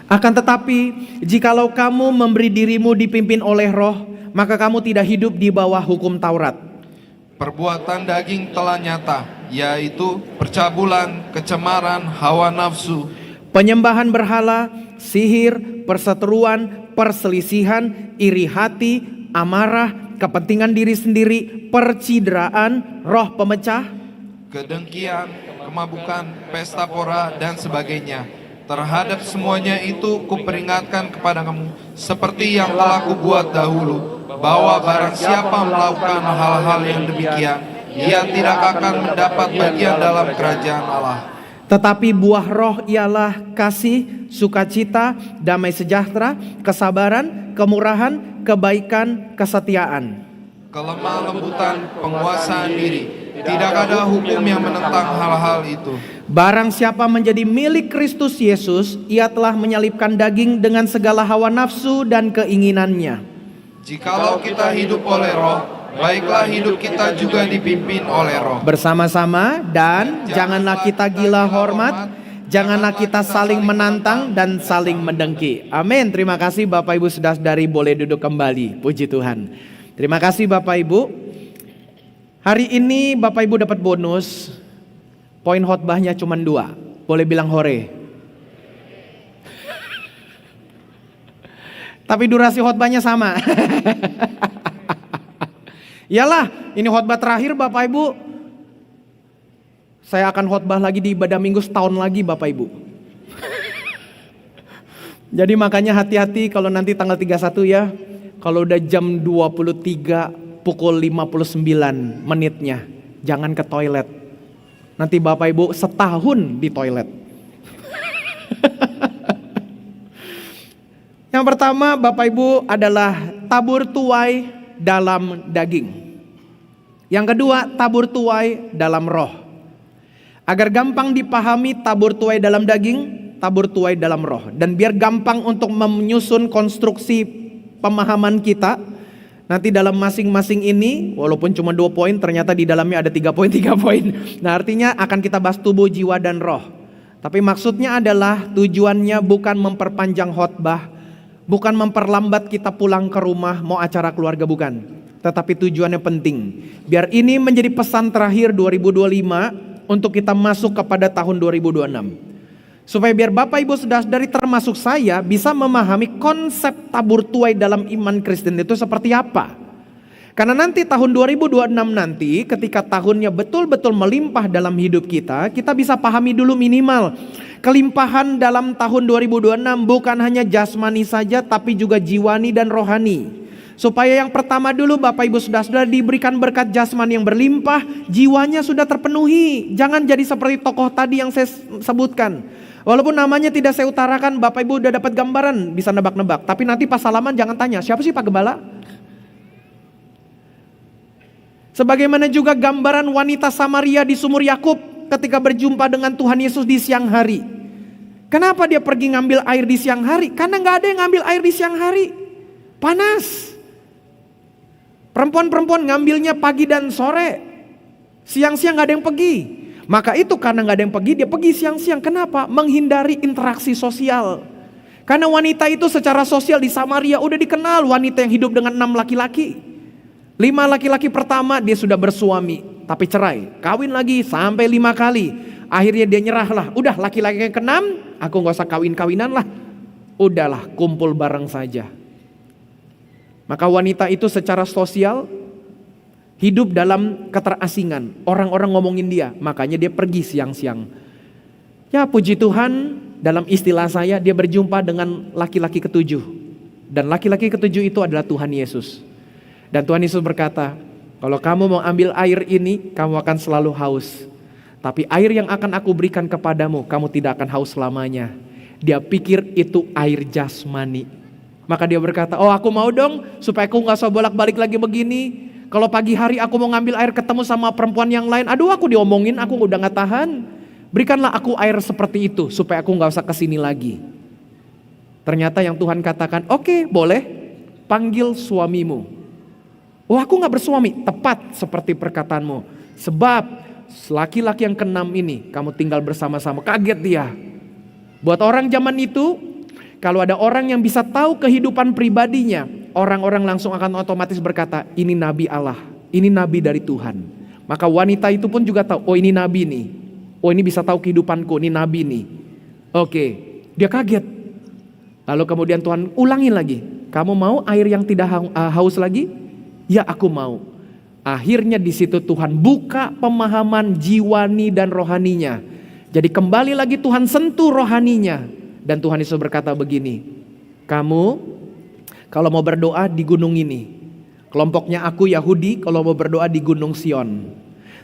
Akan tetapi, jikalau kamu memberi dirimu dipimpin oleh roh, maka kamu tidak hidup di bawah hukum Taurat. Perbuatan daging telah nyata, yaitu percabulan, kecemaran, hawa nafsu, penyembahan berhala, sihir, perseteruan, perselisihan, iri hati, amarah, kepentingan diri sendiri, percideraan, roh pemecah, kedengkian, kemabukan, pesta pora, dan sebagainya. Terhadap semuanya itu kuperingatkan kepada kamu, seperti yang telah kubuat dahulu, bahwa barang siapa melakukan hal-hal yang demikian, ia tidak akan mendapat bagian dalam kerajaan Allah. Tetapi buah roh ialah kasih, sukacita, damai sejahtera, kesabaran, kemurahan, kebaikan, kesetiaan, kelemah lembutan, penguasaan diri. Tidak ada hukum yang menentang hal-hal itu. Barang siapa menjadi milik Kristus Yesus, ia telah menyalibkan daging dengan segala hawa nafsu dan keinginannya. Jikalau kita hidup oleh roh, baiklah hidup kita juga dipimpin oleh roh. Bersama-sama dan janganlah kita gila hormat, janganlah kita saling menantang dan saling mendengki. Amin. Terima kasih Bapak Ibu Saudara-saudari, boleh duduk kembali. Puji Tuhan. Terima kasih Bapak Ibu. Hari ini Bapak Ibu dapat bonus. Poin khotbahnya cuma 2. Boleh bilang hore. Tapi durasi khotbahnya sama. Iyalah, ini khotbah terakhir Bapak Ibu. Saya akan khotbah lagi di ibadah minggu setahun lagi Bapak Ibu. Jadi makanya hati-hati kalau nanti tanggal 31 ya. Kalau udah jam 23 pukul 59 menitnya, jangan ke toilet. Nanti Bapak Ibu setahun di toilet. Yang pertama Bapak Ibu adalah tabur tuai dalam daging. Yang kedua tabur tuai dalam roh. Agar gampang dipahami tabur tuai dalam daging, tabur tuai dalam roh. Dan biar gampang untuk menyusun konstruksi pemahaman kita, nanti dalam masing-masing ini, walaupun cuma 2 poin, ternyata di dalamnya ada 3 poin. Nah artinya akan kita bahas tubuh, jiwa, dan roh. Tapi maksudnya adalah tujuannya bukan memperpanjang khotbah, bukan memperlambat kita pulang ke rumah, mau acara keluarga, bukan. Tetapi tujuannya penting. Biar ini menjadi pesan terakhir 2025 untuk kita masuk kepada tahun 2026. Supaya biar Bapak Ibu Saudara-saudari termasuk saya bisa memahami konsep tabur tuai dalam iman Kristen itu seperti apa. Karena nanti tahun 2026 nanti ketika tahunnya betul-betul melimpah dalam hidup kita, kita bisa pahami dulu minimal kelimpahan dalam tahun 2026 bukan hanya jasmani saja tapi juga jiwani dan rohani. Supaya yang pertama dulu Bapak Ibu Saudara-saudara diberikan berkat jasmani yang berlimpah, jiwanya sudah terpenuhi. Jangan jadi seperti tokoh tadi yang saya sebutkan. Walaupun namanya tidak saya utarakan, Bapak Ibu udah dapat gambaran, bisa nebak-nebak. Tapi nanti pas salaman jangan tanya, siapa sih Pak Gembala? Sebagaimana juga gambaran wanita Samaria di sumur Yakub ketika berjumpa dengan Tuhan Yesus di siang hari. Kenapa dia pergi ngambil air di siang hari? Karena gak ada yang ngambil air di siang hari. Panas. Perempuan-perempuan ngambilnya pagi dan sore. Siang-siang gak ada yang pergi. Maka itu karena gak ada yang pergi, dia pergi siang-siang. Kenapa? Menghindari interaksi sosial. Karena wanita itu secara sosial di Samaria udah dikenal wanita yang hidup dengan 6 laki-laki. 5 laki-laki pertama dia sudah bersuami, tapi cerai. Kawin lagi sampai 5 kali. Akhirnya dia nyerah lah. Udah laki-laki yang ke-6, aku gak usah kawin-kawinan lah. Udahlah kumpul bareng saja. Maka wanita itu secara sosial hidup dalam keterasingan. Orang-orang ngomongin dia, makanya dia pergi siang-siang. Ya puji Tuhan, dalam istilah saya dia berjumpa dengan laki-laki ke-7. Dan laki-laki ke-7 itu adalah Tuhan Yesus. Dan Tuhan Yesus berkata, kalau kamu mau ambil air ini, kamu akan selalu haus. Tapi air yang akan aku berikan kepadamu, kamu tidak akan haus selamanya. Dia pikir itu air jasmani. Maka dia berkata, oh aku mau dong supaya aku gak usah bolak-balik lagi begini. Kalau pagi hari aku mau ngambil air ketemu sama perempuan yang lain, aduh aku diomongin, aku udah gak tahan. Berikanlah aku air seperti itu supaya aku gak usah kesini lagi. Ternyata yang Tuhan katakan, oke, boleh, panggil suamimu. Oh aku gak bersuami, tepat seperti perkataanmu. Sebab laki-laki yang ke-6 ini kamu tinggal bersama-sama. Kaget dia. Buat orang zaman itu, kalau ada orang yang bisa tahu kehidupan pribadinya, orang-orang langsung akan otomatis berkata, ini nabi Allah, ini nabi dari Tuhan. Maka wanita itu pun juga tahu, oh ini nabi nih. Oh ini bisa tahu kehidupanku, ini nabi nih. Oke, dia kaget. Lalu kemudian Tuhan ulangi lagi, kamu mau air yang tidak haus lagi? Ya aku mau. Akhirnya di situ Tuhan buka pemahaman jiwani dan rohaninya. Jadi kembali lagi Tuhan sentuh rohaninya. Dan Tuhan Yesus berkata begini, kamu kalau mau berdoa di gunung ini, kelompoknya aku Yahudi kalau mau berdoa di gunung Sion.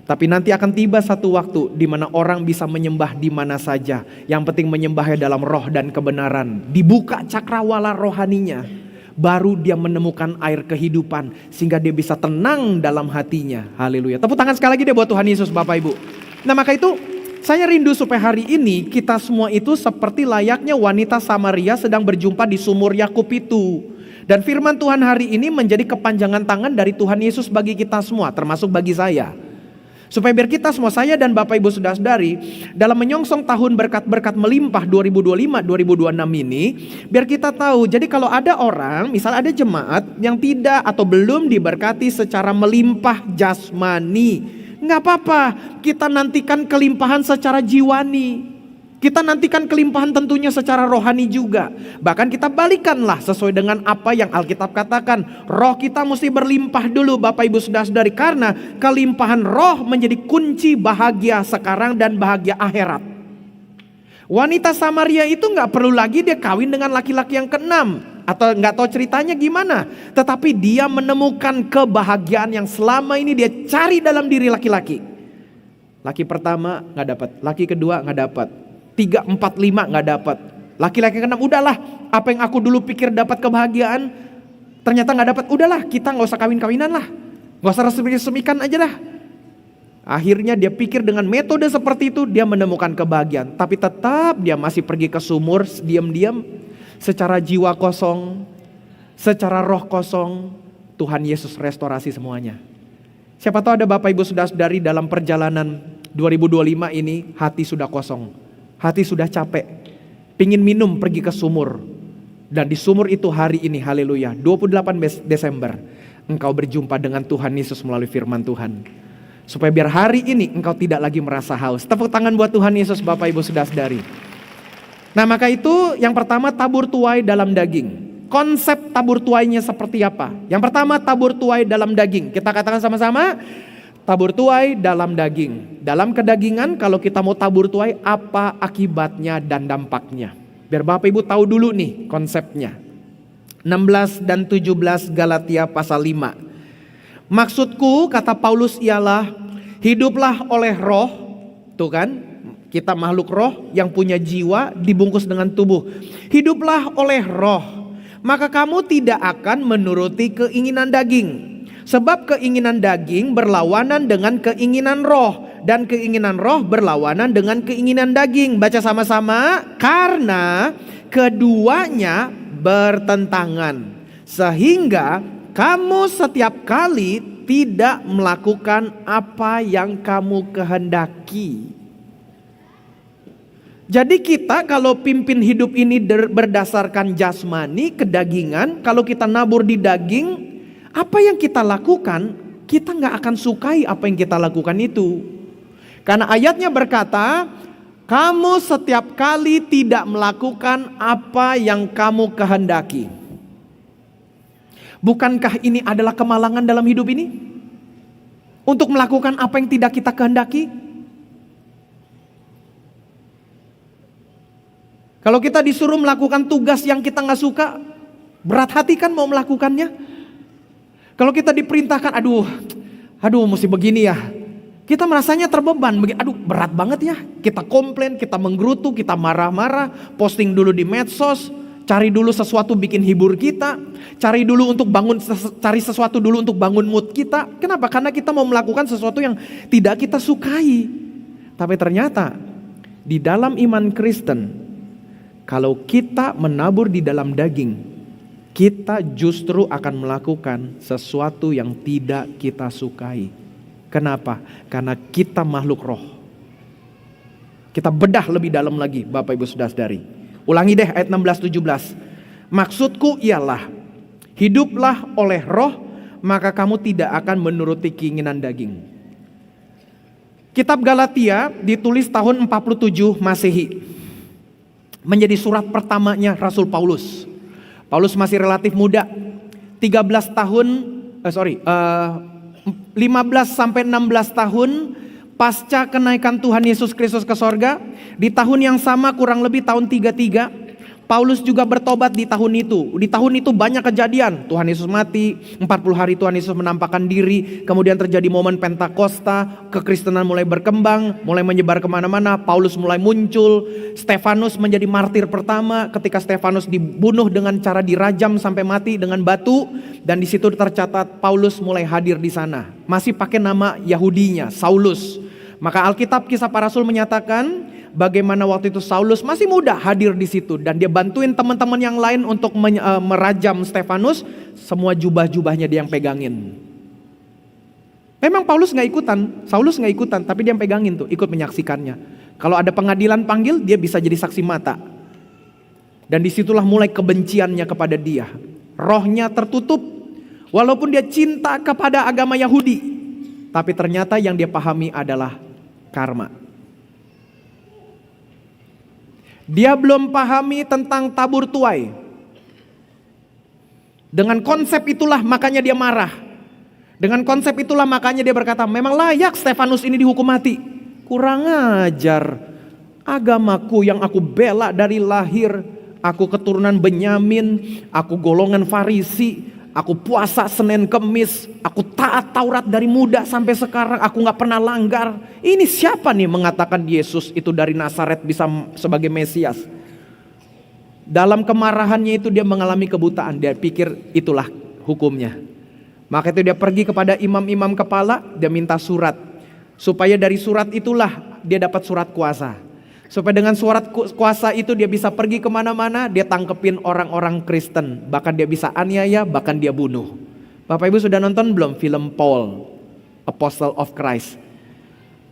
Tapi nanti akan tiba satu waktu di mana orang bisa menyembah di mana saja. Yang penting menyembahnya dalam roh dan kebenaran. Dibuka cakrawala rohaninya, baru dia menemukan air kehidupan sehingga dia bisa tenang dalam hatinya. Haleluya. Tepuk tangan sekali lagi deh buat Tuhan Yesus Bapak Ibu. Nah maka itu saya rindu supaya hari ini kita semua itu seperti layaknya wanita Samaria sedang berjumpa di sumur Yakub itu. Dan firman Tuhan hari ini menjadi kepanjangan tangan dari Tuhan Yesus bagi kita semua, termasuk bagi saya. Supaya biar kita semua, saya dan Bapak Ibu Saudara-saudari, dalam menyongsong tahun berkat-berkat melimpah 2025-2026 ini, biar kita tahu, jadi kalau ada orang, misal ada jemaat yang tidak atau belum diberkati secara melimpah jasmani, nggak apa-apa, kita nantikan kelimpahan secara jiwani. Kita nantikan kelimpahan tentunya secara rohani juga. Bahkan kita balikanlah sesuai dengan apa yang Alkitab katakan. Roh kita mesti berlimpah dulu Bapak Ibu Saudara-saudari. Karena kelimpahan roh menjadi kunci bahagia sekarang dan bahagia akhirat. Wanita Samaria itu gak perlu lagi dia kawin dengan laki-laki yang ke-6. Atau gak tahu ceritanya gimana. Tetapi dia menemukan kebahagiaan yang selama ini dia cari dalam diri laki-laki. Laki pertama gak dapat, laki kedua gak dapat. 3, 4, 5 gak dapat. Laki-laki yang keenam, udahlah, apa yang aku dulu pikir dapat kebahagiaan, ternyata gak dapat. Udahlah, kita gak usah kawin-kawinan lah, gak usah resmi-resmikan aja lah. Akhirnya dia pikir dengan metode seperti itu dia menemukan kebahagiaan. Tapi tetap dia masih pergi ke sumur diam-diam, secara jiwa kosong, secara roh kosong. Tuhan Yesus restorasi semuanya. Siapa tahu ada Bapak Ibu Saudara-saudari dalam perjalanan 2025 ini hati sudah kosong, hati sudah capek, pingin minum pergi ke sumur. Dan di sumur itu hari ini, haleluya, 28 Desember, engkau berjumpa dengan Tuhan Yesus melalui firman Tuhan. Supaya biar hari ini engkau tidak lagi merasa haus. Tepuk tangan buat Tuhan Yesus Bapak Ibu Saudara-saudari. Nah maka itu yang pertama, tabur tuai dalam daging. Konsep tabur tuainya seperti apa? Yang pertama, tabur tuai dalam daging. Kita katakan sama-sama, tabur tuai dalam daging. Dalam kedagingan kalau kita mau tabur tuai, apa akibatnya dan dampaknya? Biar Bapak Ibu tahu dulu nih konsepnya. 16 dan 17 Galatia pasal 5. Maksudku, kata Paulus, ialah hiduplah oleh roh. Tuh kan, kita makhluk roh yang punya jiwa dibungkus dengan tubuh. Hiduplah oleh roh, maka kamu tidak akan menuruti keinginan daging. Sebab keinginan daging berlawanan dengan keinginan roh, dan keinginan roh berlawanan dengan keinginan daging. Baca sama-sama, karena keduanya bertentangan, sehingga kamu setiap kali tidak melakukan apa yang kamu kehendaki. Jadi kita kalau pimpin hidup ini berdasarkan jasmani, kedagingan, kalau kita nabur di daging, apa yang kita lakukan, kita gak akan sukai apa yang kita lakukan itu. Karena ayatnya berkata, kamu setiap kali tidak melakukan apa yang kamu kehendaki. Bukankah ini adalah kemalangan dalam hidup ini? Untuk melakukan apa yang tidak kita kehendaki? Kalau kita disuruh melakukan tugas yang kita gak suka, berat hati kan mau melakukannya. Kalau kita diperintahkan, aduh mesti begini ya, kita merasanya terbeban, aduh berat banget ya. Kita komplain, kita menggerutu, kita marah-marah, posting dulu di medsos, cari dulu sesuatu bikin hibur kita, cari sesuatu dulu untuk bangun mood kita. Kenapa? Karena kita mau melakukan sesuatu yang tidak kita sukai. Tapi ternyata di dalam iman Kristen, kalau kita menabur di dalam daging, kita justru akan melakukan sesuatu yang tidak kita sukai. Kenapa? Karena kita makhluk roh. Kita bedah lebih dalam lagi, Bapak Ibu Saudara-saudari. Ulangi deh ayat 16-17. Maksudku ialah, hiduplah oleh roh, maka kamu tidak akan menuruti keinginan daging. Kitab Galatia ditulis tahun 47 Masehi. Menjadi surat pertamanya Rasul Paulus. Paulus masih relatif muda, 15 sampai 16 tahun pasca kenaikan Tuhan Yesus Kristus ke sorga. Di tahun yang sama kurang lebih tahun 33, Paulus juga bertobat di tahun itu. Di tahun itu banyak kejadian. Tuhan Yesus mati, 40 hari Tuhan Yesus menampakkan diri. Kemudian terjadi momen Pentakosta, kekristenan mulai berkembang, mulai menyebar kemana-mana. Paulus mulai muncul. Stefanus menjadi martir pertama ketika Stefanus dibunuh dengan cara dirajam sampai mati dengan batu. Dan di situ tercatat Paulus mulai hadir di sana. Masih pakai nama Yahudinya, Saulus. Maka Alkitab Kisah Para Rasul menyatakan bagaimana waktu itu Saulus masih muda hadir di situ dan dia bantuin teman-teman yang lain untuk merajam Stefanus. Semua jubah-jubahnya dia yang pegangin. Memang Paulus nggak ikutan, Saulus nggak ikutan, tapi dia yang pegangin tuh, ikut menyaksikannya. Kalau ada pengadilan panggil, dia bisa jadi saksi mata. Dan disitulah mulai kebenciannya kepada dia. Rohnya tertutup, walaupun dia cinta kepada agama Yahudi, tapi ternyata yang dia pahami adalah karma. Dia belum pahami tentang tabur tuai. Dengan konsep itulah makanya dia marah. Dengan konsep itulah makanya dia berkata, memang layak Stefanus ini dihukum mati. Kurang ajar. Agamaku yang aku bela dari lahir, aku keturunan Benyamin, aku golongan Farisi, aku puasa Senin Kemis, aku taat Taurat dari muda sampai sekarang, aku gak pernah langgar. Ini siapa nih mengatakan Yesus itu dari Nazaret bisa sebagai Mesias? Dalam kemarahannya itu dia mengalami kebutaan. Dia pikir itulah hukumnya. Maka itu dia pergi kepada imam-imam kepala, dia minta surat. Supaya dari surat itulah dia dapat surat kuasa. Supaya dengan surat kuasa itu dia bisa pergi kemana-mana, dia tangkepin orang-orang Kristen. Bahkan dia bisa aniaya, bahkan dia bunuh. Bapak Ibu sudah nonton belum film Paul, Apostle of Christ?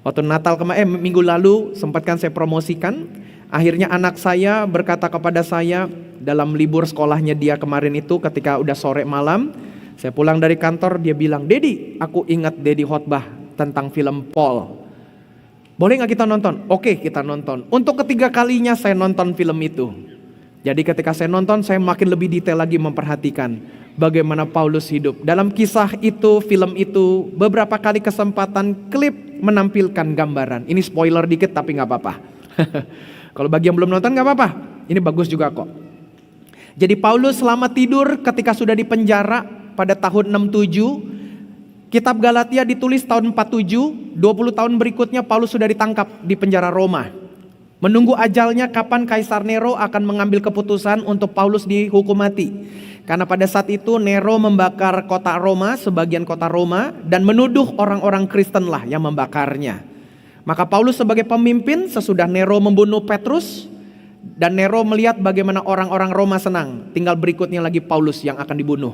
Waktu Natal minggu lalu sempat kan saya promosikan. Akhirnya anak saya berkata kepada saya dalam libur sekolahnya dia kemarin itu, ketika udah sore malam, saya pulang dari kantor, dia bilang, "Dedi, aku ingat Dedi khotbah tentang film Paul. Boleh gak kita nonton?" Oke, kita nonton. Untuk ketiga kalinya saya nonton film itu. Jadi ketika saya nonton, saya makin lebih detail lagi memperhatikan bagaimana Paulus hidup. Dalam kisah itu, film itu, beberapa kali kesempatan klip menampilkan gambaran. Ini spoiler dikit tapi gak apa-apa. Kalau bagi yang belum nonton gak apa-apa. Ini bagus juga kok. Jadi Paulus selama tidur ketika sudah di penjara pada tahun 67. Kitab Galatia ditulis tahun 47. 20 tahun berikutnya Paulus sudah ditangkap di penjara Roma. Menunggu ajalnya kapan Kaisar Nero akan mengambil keputusan untuk Paulus dihukum mati. Karena pada saat itu Nero membakar kota Roma, sebagian kota Roma, dan menuduh orang-orang Kristen lah yang membakarnya. Maka Paulus sebagai pemimpin sesudah Nero membunuh Petrus, dan Nero melihat bagaimana orang-orang Roma senang, tinggal berikutnya lagi Paulus yang akan dibunuh.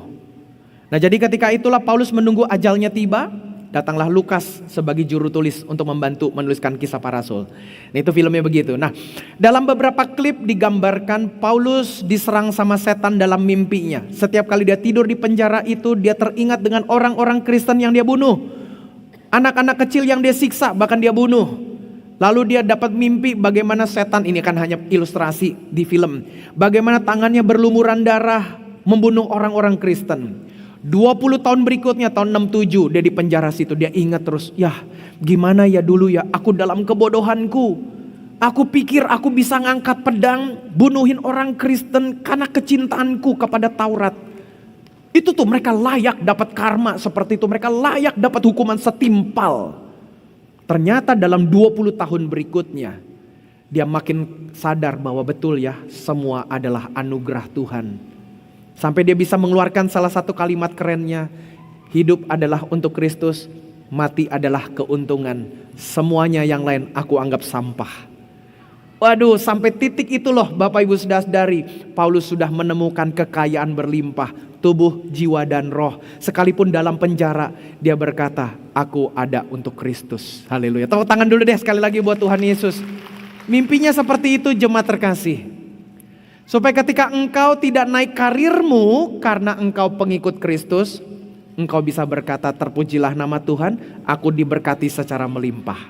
Nah, jadi ketika itulah Paulus menunggu ajalnya tiba, datanglah Lukas sebagai juru tulis untuk membantu menuliskan kisah para rasul. Nah, itu filmnya begitu. Nah, dalam beberapa klip digambarkan Paulus diserang sama setan dalam mimpinya. Setiap kali dia tidur di penjara itu, dia teringat dengan orang-orang Kristen yang dia bunuh. Anak-anak kecil yang dia siksa, bahkan dia bunuh. Lalu dia dapat mimpi bagaimana setan, ini kan hanya ilustrasi di film, bagaimana tangannya berlumuran darah membunuh orang-orang Kristen. 20 tahun berikutnya, tahun 67, dia di penjara situ. Dia ingat terus, ya gimana ya dulu ya, aku dalam kebodohanku, aku pikir aku bisa ngangkat pedang bunuhin orang Kristen karena kecintaanku kepada Taurat. Itu tuh mereka layak dapat karma seperti itu, mereka layak dapat hukuman setimpal. Ternyata dalam 20 tahun berikutnya, dia makin sadar bahwa betul ya, semua adalah anugerah Tuhan. Sampai dia bisa mengeluarkan salah satu kalimat kerennya, hidup adalah untuk Kristus, mati adalah keuntungan. Semuanya yang lain aku anggap sampah. Waduh, sampai titik itu loh Bapak Ibu saudari, Paulus sudah menemukan kekayaan berlimpah, tubuh, jiwa dan roh. Sekalipun dalam penjara, dia berkata, aku ada untuk Kristus. Haleluya. Tepuk tangan dulu deh sekali lagi buat Tuhan Yesus. Mimpinya seperti itu jemaat terkasih. Supaya ketika engkau tidak naik karirmu karena engkau pengikut Kristus, engkau bisa berkata, terpujilah nama Tuhan, aku diberkati secara melimpah.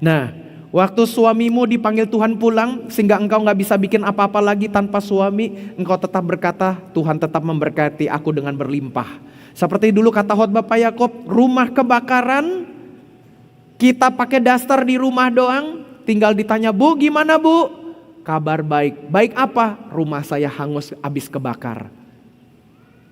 Nah, waktu suamimu dipanggil Tuhan pulang, sehingga engkau gak bisa bikin apa-apa lagi tanpa suami, engkau tetap berkata, Tuhan tetap memberkati aku dengan berlimpah. Seperti dulu kata khotbah Pak Yakob, rumah kebakaran, kita pakai daster di rumah doang, tinggal ditanya, Bu gimana Bu? Kabar baik. Baik apa? Rumah saya hangus habis kebakar.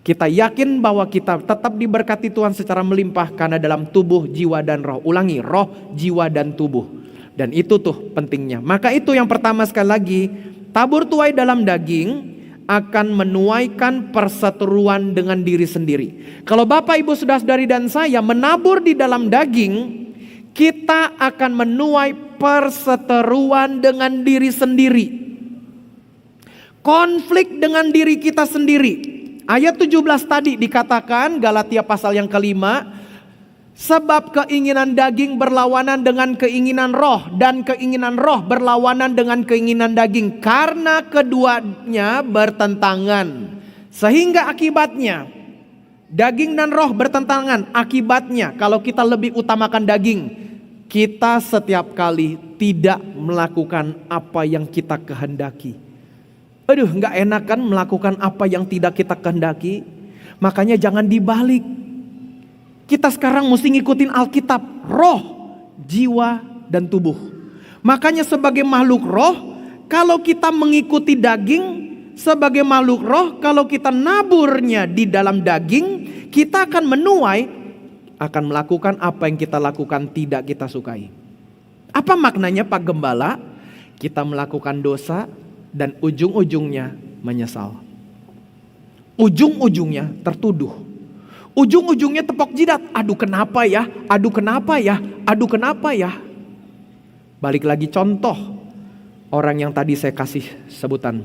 Kita yakin bahwa kita tetap diberkati Tuhan secara melimpah karena dalam tubuh, jiwa dan roh. Ulangi, roh, jiwa dan tubuh. Dan itu tuh pentingnya. Maka itu yang pertama sekali lagi, tabur tuai dalam daging akan menuaikan perseteruan dengan diri sendiri. Kalau Bapak Ibu saudara-saudari dan saya menabur di dalam daging, kita akan menuai perseteruan dengan diri sendiri. Konflik dengan diri kita sendiri. Ayat 17 tadi dikatakan, Galatia pasal yang kelima, sebab keinginan daging berlawanan dengan keinginan roh, dan keinginan roh berlawanan dengan keinginan daging, karena keduanya bertentangan. Sehingga akibatnya, daging dan roh bertentangan. Akibatnya, kalau kita lebih utamakan daging, kita setiap kali tidak melakukan apa yang kita kehendaki. Aduh, gak enak kan melakukan apa yang tidak kita kehendaki. Makanya jangan dibalik. Kita sekarang mesti ngikutin Alkitab, roh, jiwa, dan tubuh. Makanya sebagai makhluk roh, kalau kita mengikuti daging, sebagai makhluk roh, kalau kita naburnya di dalam daging, kita akan menuai, akan melakukan apa yang kita lakukan tidak kita sukai. Apa maknanya Pak Gembala? Kita melakukan dosa, dan ujung-ujungnya menyesal. Ujung-ujungnya tertuduh. Ujung-ujungnya tepok jidat. Aduh kenapa ya? Aduh kenapa ya? Aduh kenapa ya? Balik lagi contoh orang yang tadi saya kasih sebutan.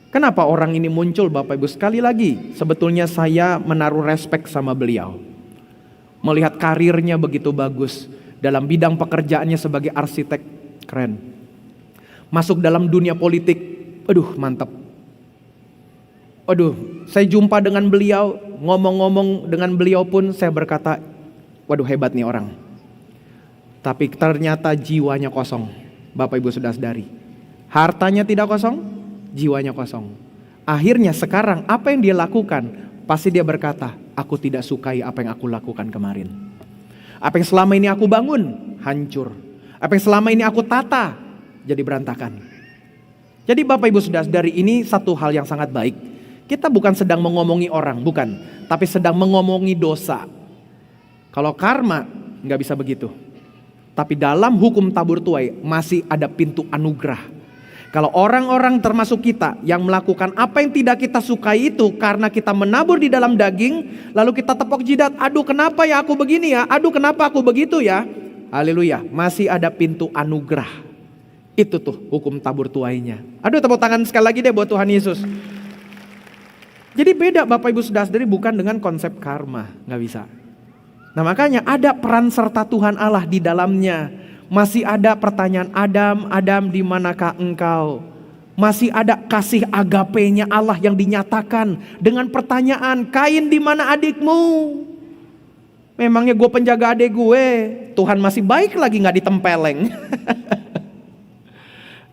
Kenapa orang ini muncul Bapak Ibu? Sekali lagi, sebetulnya saya menaruh respek sama beliau. Melihat karirnya begitu bagus. Dalam bidang pekerjaannya sebagai arsitek, keren. Masuk dalam dunia politik, aduh mantap. Aduh, saya jumpa dengan beliau, ngomong-ngomong dengan beliau pun saya berkata, waduh hebat nih orang. Tapi ternyata jiwanya kosong, Bapak Ibu Saudara-saudari. Hartanya tidak kosong, jiwanya kosong. Akhirnya sekarang apa yang dia lakukan? Pasti dia berkata, aku tidak sukai apa yang aku lakukan kemarin. Apa yang selama ini aku bangun, hancur. Apa yang selama ini aku tata, jadi berantakan. Jadi Bapak Ibu Saudara-saudari, ini satu hal yang sangat baik. Kita bukan sedang mengomongi orang, bukan. Tapi sedang mengomongi dosa. Kalau karma, nggak bisa begitu. Tapi dalam hukum tabur tuai, masih ada pintu anugerah. Kalau orang-orang termasuk kita yang melakukan apa yang tidak kita sukai itu karena kita menabur di dalam daging, lalu kita tepok jidat, aduh kenapa ya aku begini ya, aduh kenapa aku begitu ya. Haleluya, masih ada pintu anugerah. Itu tuh hukum tabur tuainya. Aduh tepuk tangan sekali lagi deh buat Tuhan Yesus. Jadi beda Bapak Ibu Saudara-saudari, bukan dengan konsep karma, nggak bisa. Nah makanya ada peran serta Tuhan Allah di dalamnya. Masih ada pertanyaan Adam, Adam di manakah engkau? Masih ada kasih agapenya Allah yang dinyatakan dengan pertanyaan, Kain di mana adikmu? Memangnya gue penjaga adik gue, Tuhan masih baik lagi nggak ditempeleng.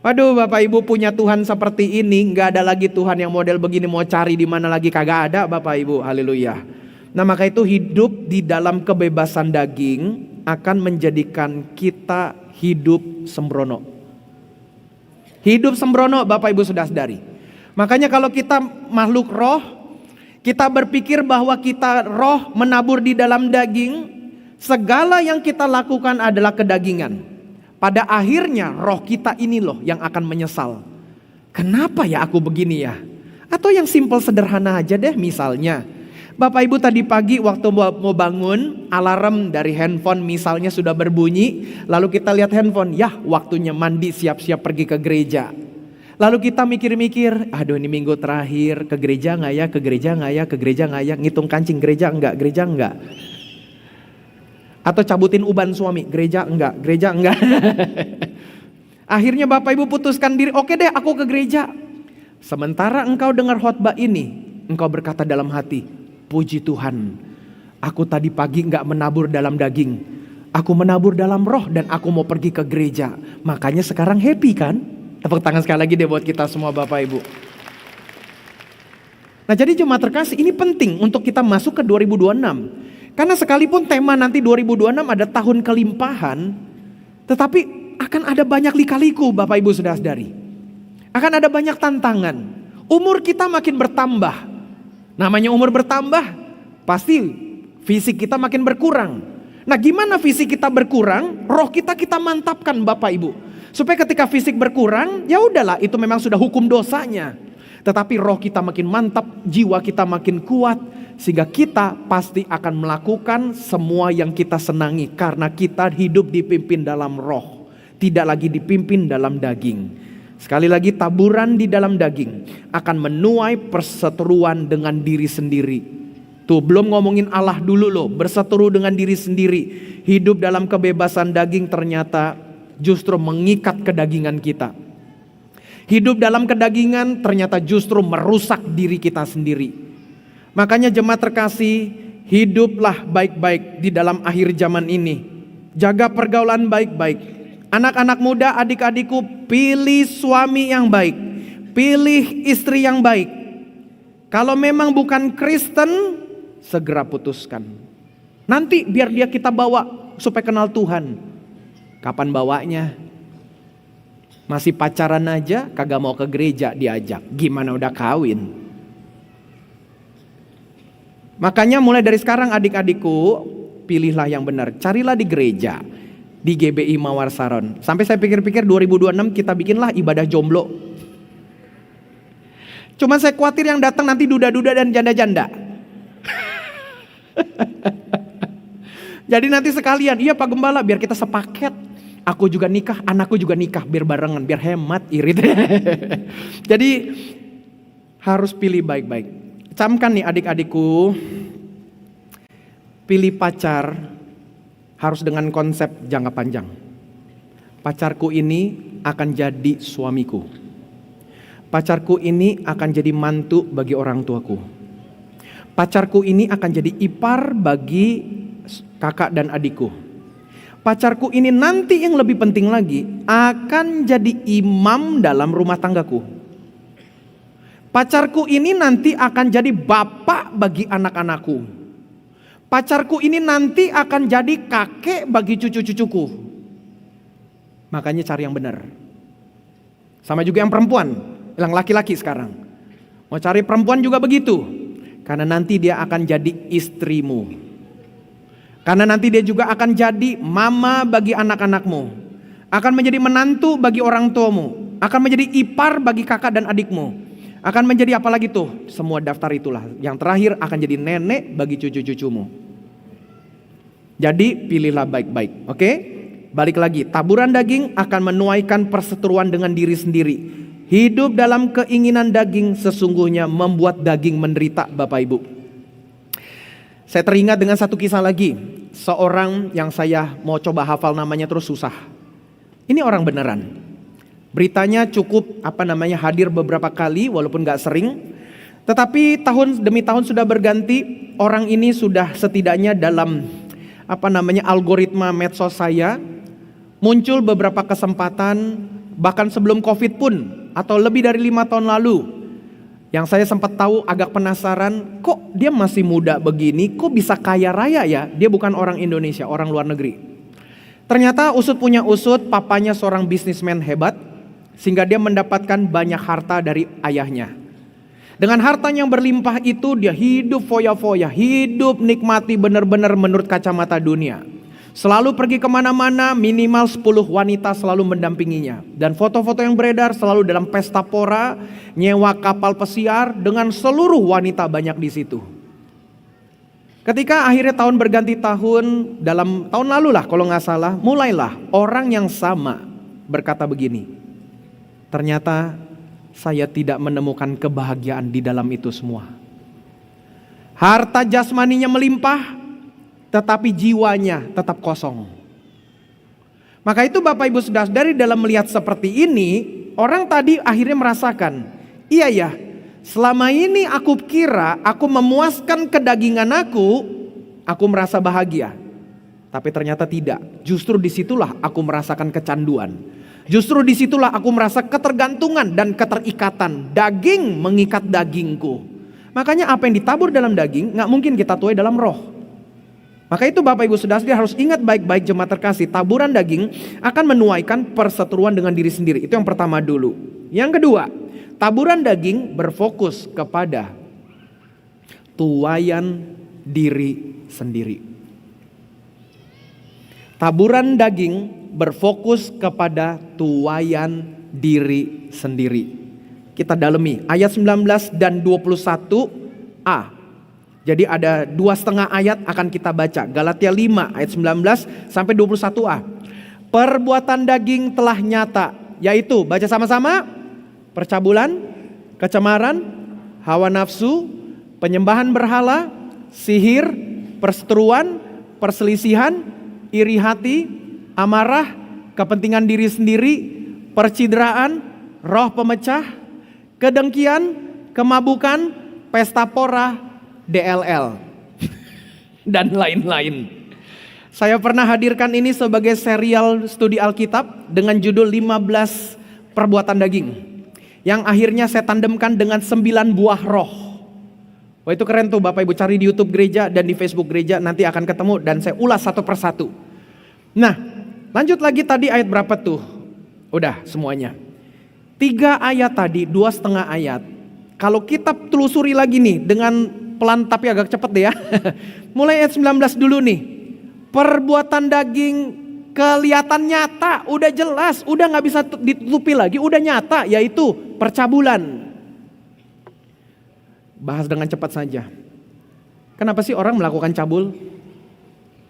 Waduh Bapak Ibu punya Tuhan seperti ini, nggak ada lagi Tuhan yang model begini mau cari di mana lagi, kagak ada Bapak Ibu, haleluya. Nah maka itu hidup di dalam kebebasan daging akan menjadikan kita hidup sembrono. Hidup sembrono Bapak Ibu Saudara-saudari. Makanya kalau kita makhluk roh, kita berpikir bahwa kita roh menabur di dalam daging, segala yang kita lakukan adalah kedagingan. Pada akhirnya roh kita ini loh yang akan menyesal. Kenapa ya aku begini ya? Atau yang simpel sederhana aja deh, misalnya Bapak Ibu tadi pagi waktu mau bangun, alarm dari handphone misalnya sudah berbunyi, lalu kita lihat handphone, ya waktunya mandi siap-siap pergi ke gereja. Lalu kita mikir-mikir, aduh ini minggu terakhir, ke gereja nggak ya, ke gereja nggak ya, ke gereja nggak ya, ngitung kancing gereja enggak, gereja enggak. Atau cabutin uban suami, gereja enggak, gereja enggak. Akhirnya Bapak Ibu putuskan diri, oke deh aku ke gereja. Sementara engkau dengar khotbah ini, engkau berkata dalam hati, puji Tuhan, aku tadi pagi enggak menabur dalam daging, aku menabur dalam roh dan aku mau pergi ke gereja. Makanya sekarang happy kan? Tepuk tangan sekali lagi deh buat kita semua Bapak Ibu. Nah jadi jemaat terkasih, ini penting untuk kita masuk ke 2026. Karena sekalipun tema nanti 2026 ada tahun kelimpahan, tetapi akan ada banyak lika-liku Bapak Ibu Saudara-saudari. Akan ada banyak tantangan. Umur kita makin bertambah. Namanya umur bertambah, pasti fisik kita makin berkurang. Nah gimana fisik kita berkurang, roh kita mantapkan Bapak Ibu. Supaya ketika fisik berkurang, ya udahlah itu memang sudah hukum dosanya. Tetapi roh kita makin mantap, jiwa kita makin kuat. Sehingga kita pasti akan melakukan semua yang kita senangi. Karena kita hidup dipimpin dalam roh, tidak lagi dipimpin dalam daging. Sekali lagi, taburan di dalam daging akan menuai perseteruan dengan diri sendiri. Tuh belum ngomongin Allah dulu loh, berseteru dengan diri sendiri. Hidup dalam kebebasan daging ternyata justru mengikat kedagingan kita. Hidup dalam kedagingan ternyata justru merusak diri kita sendiri. Makanya jemaat terkasih, hiduplah baik-baik di dalam akhir zaman ini. Jaga pergaulan baik-baik. Anak-anak muda, adik-adikku, pilih suami yang baik. Pilih istri yang baik. Kalau memang bukan Kristen, segera putuskan. Nanti biar dia kita bawa supaya kenal Tuhan. Kapan bawanya? Masih pacaran aja, kagak mau ke gereja diajak. Gimana udah kawin? Makanya mulai dari sekarang adik-adikku, pilihlah yang benar. Carilah di gereja, di GBI Mawar Saron. Sampai saya pikir-pikir 2026 kita bikinlah ibadah jomblo. Cuman saya khawatir yang datang nanti duda-duda dan janda-janda. Jadi nanti sekalian, iya Pak Gembala, biar kita sepaket. Aku juga nikah, anakku juga nikah, biar barengan, biar hemat, irit. Jadi harus pilih baik-baik. Camkan nih adik-adikku, pilih pacar harus dengan konsep jangka panjang. Pacarku ini akan jadi suamiku. Pacarku ini akan jadi mantu bagi orang tuaku. Pacarku ini akan jadi ipar bagi kakak dan adikku. Pacarku ini nanti yang lebih penting lagi akan jadi imam dalam rumah tanggaku. Pacarku ini nanti akan jadi bapak bagi anak-anakku. Pacarku ini nanti akan jadi kakek bagi cucu-cucuku. Makanya cari yang benar. Sama juga yang perempuan, yang laki-laki sekarang. Mau cari perempuan juga begitu. Karena nanti dia akan jadi istrimu. Karena nanti dia juga akan jadi mama bagi anak-anakmu. Akan menjadi menantu bagi orang tuamu. Akan menjadi ipar bagi kakak dan adikmu. Akan menjadi apa lagi tuh? Semua daftar itulah. Yang terakhir akan jadi nenek bagi cucu-cucumu. Jadi pilihlah baik-baik. Oke? Balik lagi, taburan daging akan menuaikan perseteruan dengan diri sendiri. Hidup dalam keinginan daging sesungguhnya membuat daging menderita, Bapak Ibu. Saya teringat dengan satu kisah lagi. Seorang yang saya mau coba hafal namanya terus susah. Ini orang beneran. Beritanya cukup hadir beberapa kali walaupun gak sering. Tetapi tahun demi tahun sudah berganti. Orang ini sudah setidaknya dalam algoritma medsos saya. Muncul beberapa kesempatan bahkan sebelum COVID pun atau lebih dari 5 tahun lalu. Yang saya sempat tahu agak penasaran, kok dia masih muda begini, kok bisa kaya raya ya? Dia bukan orang Indonesia, orang luar negeri. Ternyata usut punya usut, papanya seorang bisnismen hebat, sehingga dia mendapatkan banyak harta dari ayahnya. Dengan hartanya yang berlimpah itu dia hidup foya-foya, hidup nikmati benar-benar menurut kacamata dunia. Selalu pergi kemana-mana, minimal 10 wanita selalu mendampinginya. Dan foto-foto yang beredar selalu dalam pesta pora, nyewa kapal pesiar dengan seluruh wanita banyak di situ. Ketika akhirnya tahun berganti tahun, dalam tahun lalu lah kalau gak salah, mulailah orang yang sama berkata begini. Ternyata saya tidak menemukan kebahagiaan di dalam itu semua. Harta jasmaninya melimpah, tetapi jiwanya tetap kosong. Maka itu Bapak Ibu Saudara, dalam melihat seperti ini, orang tadi akhirnya merasakan, iya ya, selama ini aku kira aku memuaskan kedagingan aku merasa bahagia. Tapi ternyata tidak. Justru disitulah aku merasakan kecanduan. Justru disitulah aku merasa ketergantungan dan keterikatan. Daging mengikat dagingku. Makanya apa yang ditabur dalam daging gak mungkin kita tuai dalam roh. Maka itu Bapak Ibu Saudara harus ingat baik-baik jemaat terkasih, taburan daging akan menuaikan perseteruan dengan diri sendiri. Itu yang pertama dulu. Yang kedua, taburan daging berfokus kepada tuaian diri sendiri. Taburan daging berfokus kepada tuaian diri sendiri. Kita dalami ayat 19 dan 21a. Jadi ada 2,5 ayat akan kita baca. Galatia 5 ayat 19 sampai 21a. Perbuatan daging telah nyata, yaitu baca sama-sama, percabulan, kecemaran, hawa nafsu, penyembahan berhala, sihir, perseteruan, perselisihan, iri hati, amarah, kepentingan diri sendiri, percideraan, roh pemecah, kedengkian, kemabukan, pesta pora, DLL dan lain-lain. Saya pernah hadirkan ini sebagai serial studi Alkitab dengan judul 15 perbuatan daging, yang akhirnya saya tandemkan dengan 9 buah roh. Wah, itu keren tuh Bapak Ibu, cari di YouTube gereja dan di Facebook gereja, nanti akan ketemu dan saya ulas satu persatu. Nah, lanjut lagi tadi ayat berapa tuh? Udah semuanya. 3 ayat tadi, 2,5 ayat. Kalau kita telusuri lagi nih dengan pelan tapi agak cepet deh ya. Mulai ayat 19 dulu nih. Perbuatan daging kelihatan nyata, udah jelas, udah gak bisa ditutupi lagi, udah nyata, yaitu percabulan. Bahas dengan cepat saja. Kenapa sih orang melakukan cabul?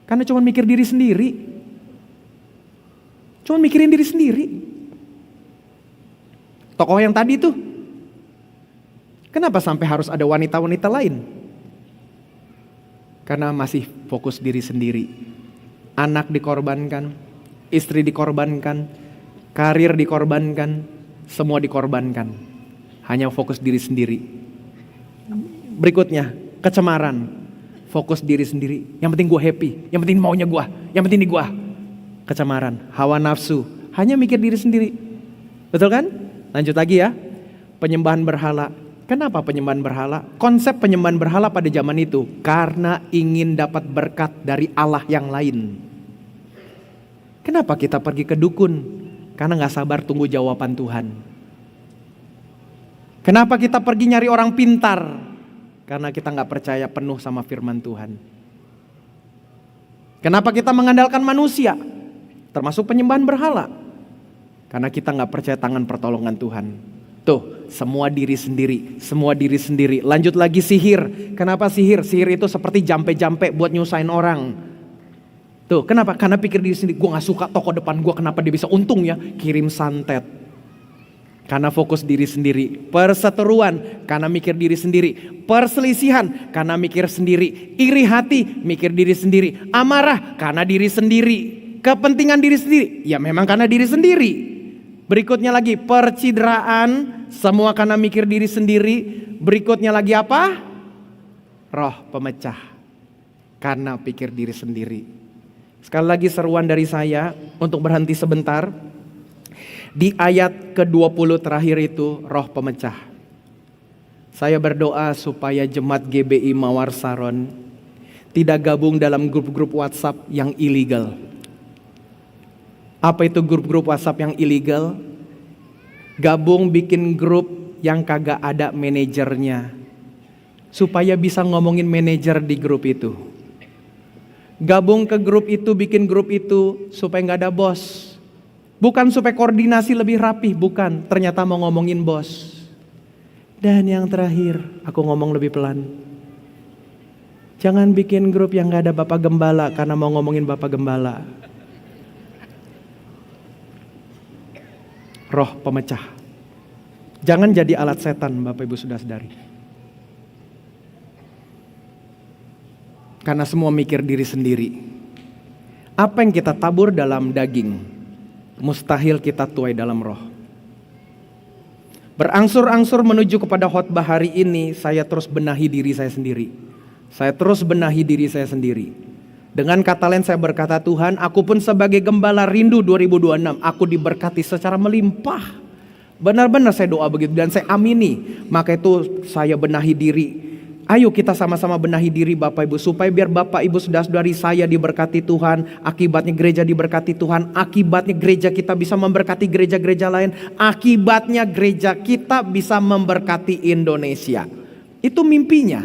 Karena cuma mikir diri sendiri. Cuma mikirin diri sendiri. Tokoh yang tadi tuh, kenapa sampai harus ada wanita-wanita lain? Karena masih fokus diri sendiri. Anak dikorbankan, istri dikorbankan, karir dikorbankan, semua dikorbankan. Hanya fokus diri sendiri. Berikutnya, kecemaran. Fokus diri sendiri. Yang penting gue happy, yang penting maunya gue, yang penting di gue. Kecemaran, hawa nafsu, hanya mikir diri sendiri. Betul kan? Lanjut lagi ya. Penyembahan berhala. Kenapa penyembahan berhala? Konsep penyembahan berhala pada zaman itu karena ingin dapat berkat dari Allah yang lain. Kenapa kita pergi ke dukun? Karena gak sabar tunggu jawaban Tuhan. Kenapa kita pergi nyari orang pintar? Karena kita gak percaya penuh sama firman Tuhan. Kenapa kita mengandalkan manusia? Termasuk penyembahan berhala. Karena kita gak percaya tangan pertolongan Tuhan. Tuh, semua diri sendiri, semua diri sendiri. Lanjut lagi sihir. Kenapa sihir? Sihir itu seperti jampe-jampe buat nyusahin orang. Tuh, kenapa? Karena pikir diri sendiri. Gue gak suka toko depan gue, kenapa dia bisa untung ya? Kirim santet. Karena fokus diri sendiri. Perseteruan, karena mikir diri sendiri. Perselisihan, karena mikir sendiri. Iri hati, mikir diri sendiri. Amarah, karena diri sendiri. Kepentingan diri sendiri, ya memang karena diri sendiri. Berikutnya lagi percideraan, semua karena mikir diri sendiri. Berikutnya lagi apa? Roh pemecah, karena pikir diri sendiri. Sekali lagi seruan dari saya untuk berhenti sebentar. Di ayat ke-20 terakhir itu roh pemecah. Saya berdoa supaya jemaat GBI Mawar Saron tidak gabung dalam grup-grup WhatsApp yang ilegal. Apa itu grup-grup WhatsApp yang ilegal? Gabung bikin grup yang kagak ada manajernya. Supaya bisa ngomongin manajer di grup itu. Gabung ke grup itu, bikin grup itu supaya gak ada bos. Bukan supaya koordinasi lebih rapih, bukan. Ternyata mau ngomongin bos. Dan yang terakhir, aku ngomong lebih pelan. Jangan bikin grup yang gak ada Bapak Gembala karena mau ngomongin Bapak Gembala. Roh pemecah. Jangan jadi alat setan, Bapak Ibu Saudara-saudari. Karena semua mikir diri sendiri. Apa yang kita tabur dalam daging, mustahil kita tuai dalam roh. Berangsur-angsur menuju kepada khotbah hari ini, saya terus benahi diri saya sendiri. Saya terus benahi diri saya sendiri. Dengan kata lain saya berkata, Tuhan, aku pun sebagai gembala rindu 2026, aku diberkati secara melimpah. Benar-benar saya doa begitu dan saya amini. Maka itu saya benahi diri. Ayo kita sama-sama benahi diri Bapak Ibu, supaya biar Bapak Ibu saudara-saudari saya diberkati Tuhan, akibatnya gereja diberkati Tuhan, akibatnya gereja kita bisa memberkati gereja-gereja lain, akibatnya gereja kita bisa memberkati Indonesia. Itu mimpinya.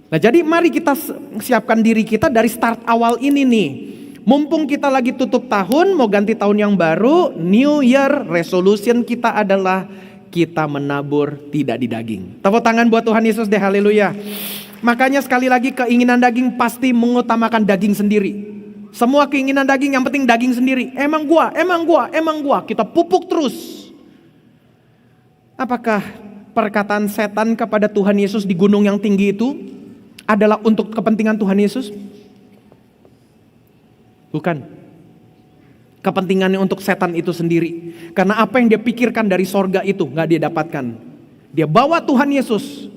Nah jadi mari kita siapkan diri kita dari start awal ini nih. Mumpung kita lagi tutup tahun, mau ganti tahun yang baru, New Year resolution kita adalah kita menabur tidak di daging. Tepuk tangan buat Tuhan Yesus deh, haleluya. Makanya sekali lagi keinginan daging pasti mengutamakan daging sendiri. Semua keinginan daging yang penting daging sendiri. Emang gua. Kita pupuk terus. Apakah perkataan setan kepada Tuhan Yesus di gunung yang tinggi itu adalah untuk kepentingan Tuhan Yesus? Bukan. Kepentingannya untuk setan itu sendiri. Karena apa yang dia pikirkan dari sorga itu gak dia dapatkan. Dia bawa Tuhan Yesus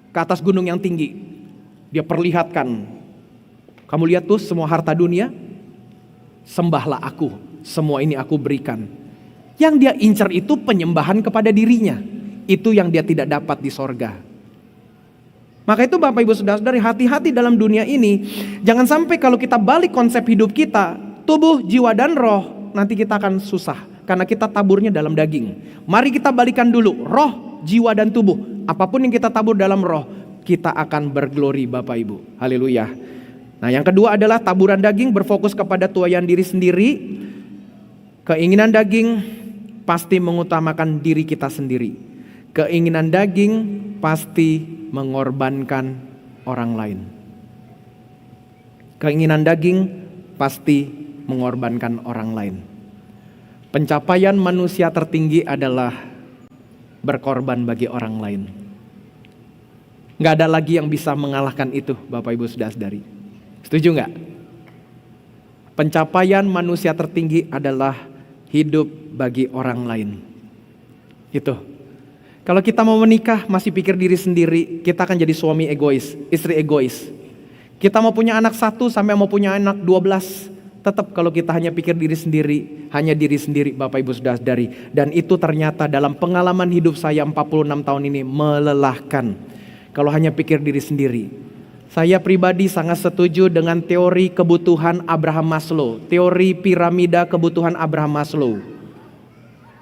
ke atas gunung yang tinggi. Dia perlihatkan. Kamu lihat tuh semua harta dunia. Sembahlah aku. Semua ini aku berikan. Yang dia incar itu penyembahan kepada dirinya. Itu yang dia tidak dapat di sorga. Maka itu Bapak Ibu Saudara-saudari, hati-hati dalam dunia ini. Jangan sampai kalau kita balik konsep hidup kita, tubuh, jiwa, dan roh, nanti kita akan susah. Karena kita taburnya dalam daging. Mari kita balikan dulu, roh, jiwa, dan tubuh. Apapun yang kita tabur dalam roh, kita akan berglori Bapak Ibu. Haleluya. Nah yang kedua adalah taburan daging berfokus kepada tuaian diri sendiri. Keinginan daging pasti mengutamakan diri kita sendiri. Keinginan daging pasti mengorbankan orang lain. Keinginan daging pasti mengorbankan orang lain. Pencapaian manusia tertinggi adalah berkorban bagi orang lain. Gak ada lagi yang bisa mengalahkan itu, Bapak Ibu Saudara-saudari. Setuju gak? Pencapaian manusia tertinggi adalah hidup bagi orang lain. Itu. Kalau kita mau menikah masih pikir diri sendiri, kita akan jadi suami egois, istri egois. Kita mau punya anak 1 sampai mau punya anak 12, tetap kalau kita hanya pikir diri sendiri, hanya diri sendiri, Bapak Ibu Saudara-saudari. Dan itu ternyata dalam pengalaman hidup saya 46 tahun ini melelahkan. Kalau hanya pikir diri sendiri. Saya pribadi sangat setuju dengan teori kebutuhan Abraham Maslow, teori piramida kebutuhan Abraham Maslow.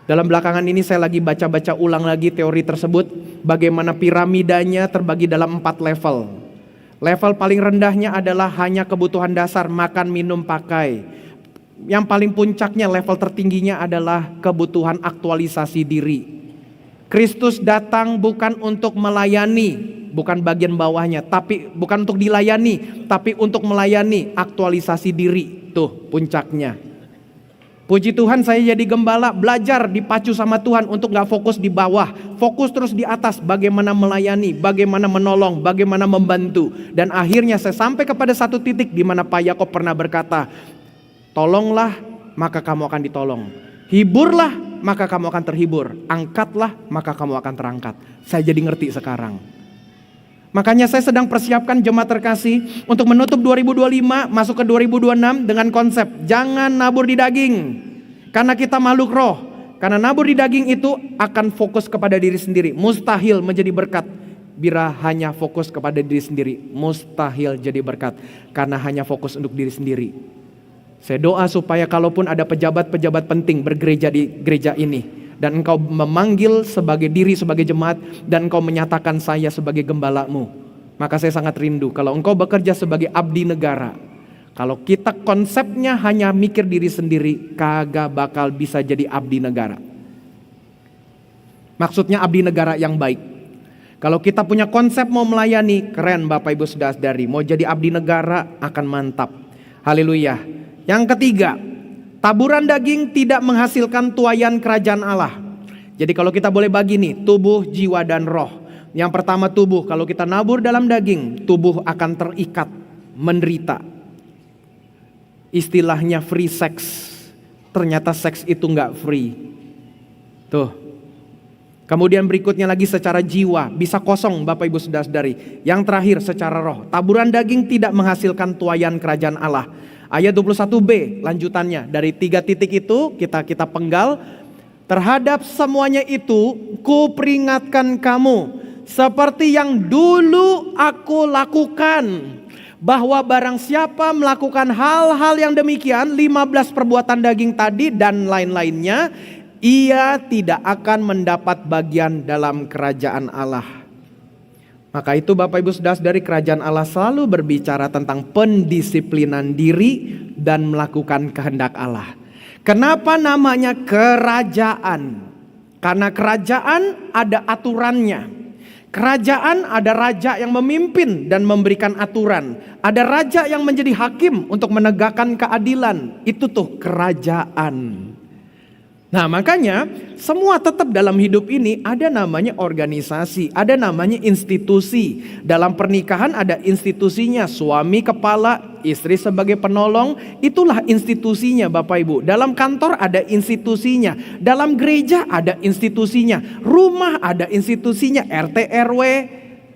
Dalam belakangan ini saya lagi baca-baca ulang lagi teori tersebut, bagaimana piramidanya terbagi dalam 4 level. Level paling rendahnya adalah hanya kebutuhan dasar, makan, minum, pakai. Yang paling puncaknya, level tertingginya adalah kebutuhan aktualisasi diri. Kristus datang bukan untuk melayani, bukan bagian bawahnya, tapi bukan untuk dilayani, tapi untuk melayani, aktualisasi diri. Tuh puncaknya. Puji Tuhan saya jadi gembala, belajar dipacu sama Tuhan untuk gak fokus di bawah, fokus terus di atas, bagaimana melayani, bagaimana menolong, bagaimana membantu. Dan akhirnya saya sampai kepada satu titik di mana Pak Yakob pernah berkata, tolonglah maka kamu akan ditolong, hiburlah maka kamu akan terhibur, angkatlah maka kamu akan terangkat. Saya jadi ngerti sekarang. Makanya saya sedang persiapkan jemaat terkasih untuk menutup 2025 masuk ke 2026 dengan konsep jangan nabur di daging. Karena kita makhluk roh. Karena nabur di daging itu akan fokus kepada diri sendiri. Mustahil menjadi berkat bila hanya fokus kepada diri sendiri. Mustahil jadi berkat karena hanya fokus untuk diri sendiri. Saya doa supaya kalaupun ada pejabat-pejabat penting bergereja di gereja ini, dan engkau memanggil sebagai diri sebagai jemaat, dan engkau menyatakan saya sebagai gembalamu, maka saya sangat rindu kalau engkau bekerja sebagai abdi negara. Kalau kita konsepnya hanya mikir diri sendiri, kagak bakal bisa jadi abdi negara. Maksudnya abdi negara yang baik. Kalau kita punya konsep mau melayani, keren Bapak Ibu Saudara-saudari. Mau jadi abdi negara akan mantap. Haleluya. Yang ketiga, taburan daging tidak menghasilkan tuaian kerajaan Allah. Jadi kalau kita boleh bagi nih, tubuh, jiwa, dan roh. Yang pertama tubuh, kalau kita nabur dalam daging, tubuh akan terikat, menderita. Istilahnya free sex. Ternyata seks itu gak free. Tuh. Kemudian berikutnya lagi secara jiwa, bisa kosong Bapak Ibu Saudara-saudari. Yang terakhir secara roh, taburan daging tidak menghasilkan tuaian kerajaan Allah. Ayat 21b lanjutannya, dari 3 titik itu kita penggal. Terhadap semuanya itu kuperingatkan kamu, seperti yang dulu aku lakukan, bahwa barang siapa melakukan hal-hal yang demikian, 15 perbuatan daging tadi dan lain-lainnya, ia tidak akan mendapat bagian dalam kerajaan Allah. Maka itu Bapak Ibu Saudara-saudari, kerajaan Allah selalu berbicara tentang pendisiplinan diri dan melakukan kehendak Allah. Kenapa namanya kerajaan? Karena kerajaan ada aturannya. Kerajaan ada raja yang memimpin dan memberikan aturan. Ada raja yang menjadi hakim untuk menegakkan keadilan. Itu tuh kerajaan. Nah makanya semua tetap dalam hidup ini ada namanya organisasi, ada namanya institusi. Dalam pernikahan ada institusinya, suami kepala, istri sebagai penolong, itulah institusinya Bapak Ibu. Dalam kantor ada institusinya, dalam gereja ada institusinya, rumah ada institusinya, RT, RW,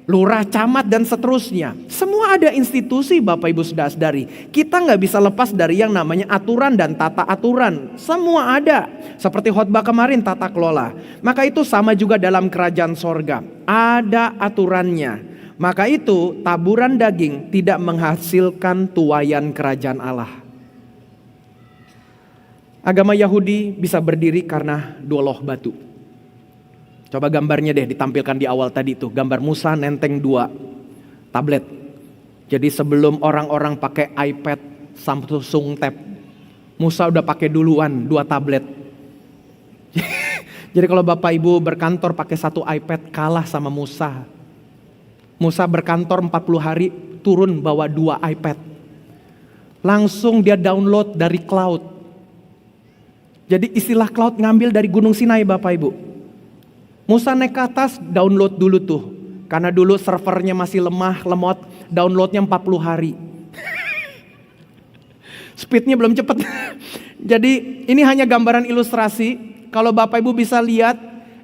lurah, camat, dan seterusnya. Semua ada institusi Bapak Ibu Saudara-saudari. Kita gak bisa lepas dari yang namanya aturan dan tata aturan. Semua ada. Seperti khotbah kemarin, tata kelola. Maka itu sama juga dalam kerajaan sorga. Ada aturannya. Maka itu taburan daging tidak menghasilkan tuaian kerajaan Allah. Agama Yahudi bisa berdiri karena 2 loh batu. Coba gambarnya deh ditampilkan di awal tadi tuh. Gambar Musa nenteng 2 tablet. Jadi sebelum orang-orang pakai iPad, Samsung Tab, Musa udah pakai duluan 2 tablet. Jadi kalau Bapak Ibu berkantor pakai satu iPad kalah sama Musa. Musa berkantor 40 hari turun bawa 2 iPad. Langsung dia download dari cloud. Jadi istilah cloud ngambil dari Gunung Sinai Bapak Ibu. Musa naik ke atas download dulu tuh. Karena dulu servernya masih lemot, downloadnya 40 hari. Speednya belum cepat. Jadi ini hanya gambaran ilustrasi. Kalau Bapak Ibu bisa lihat,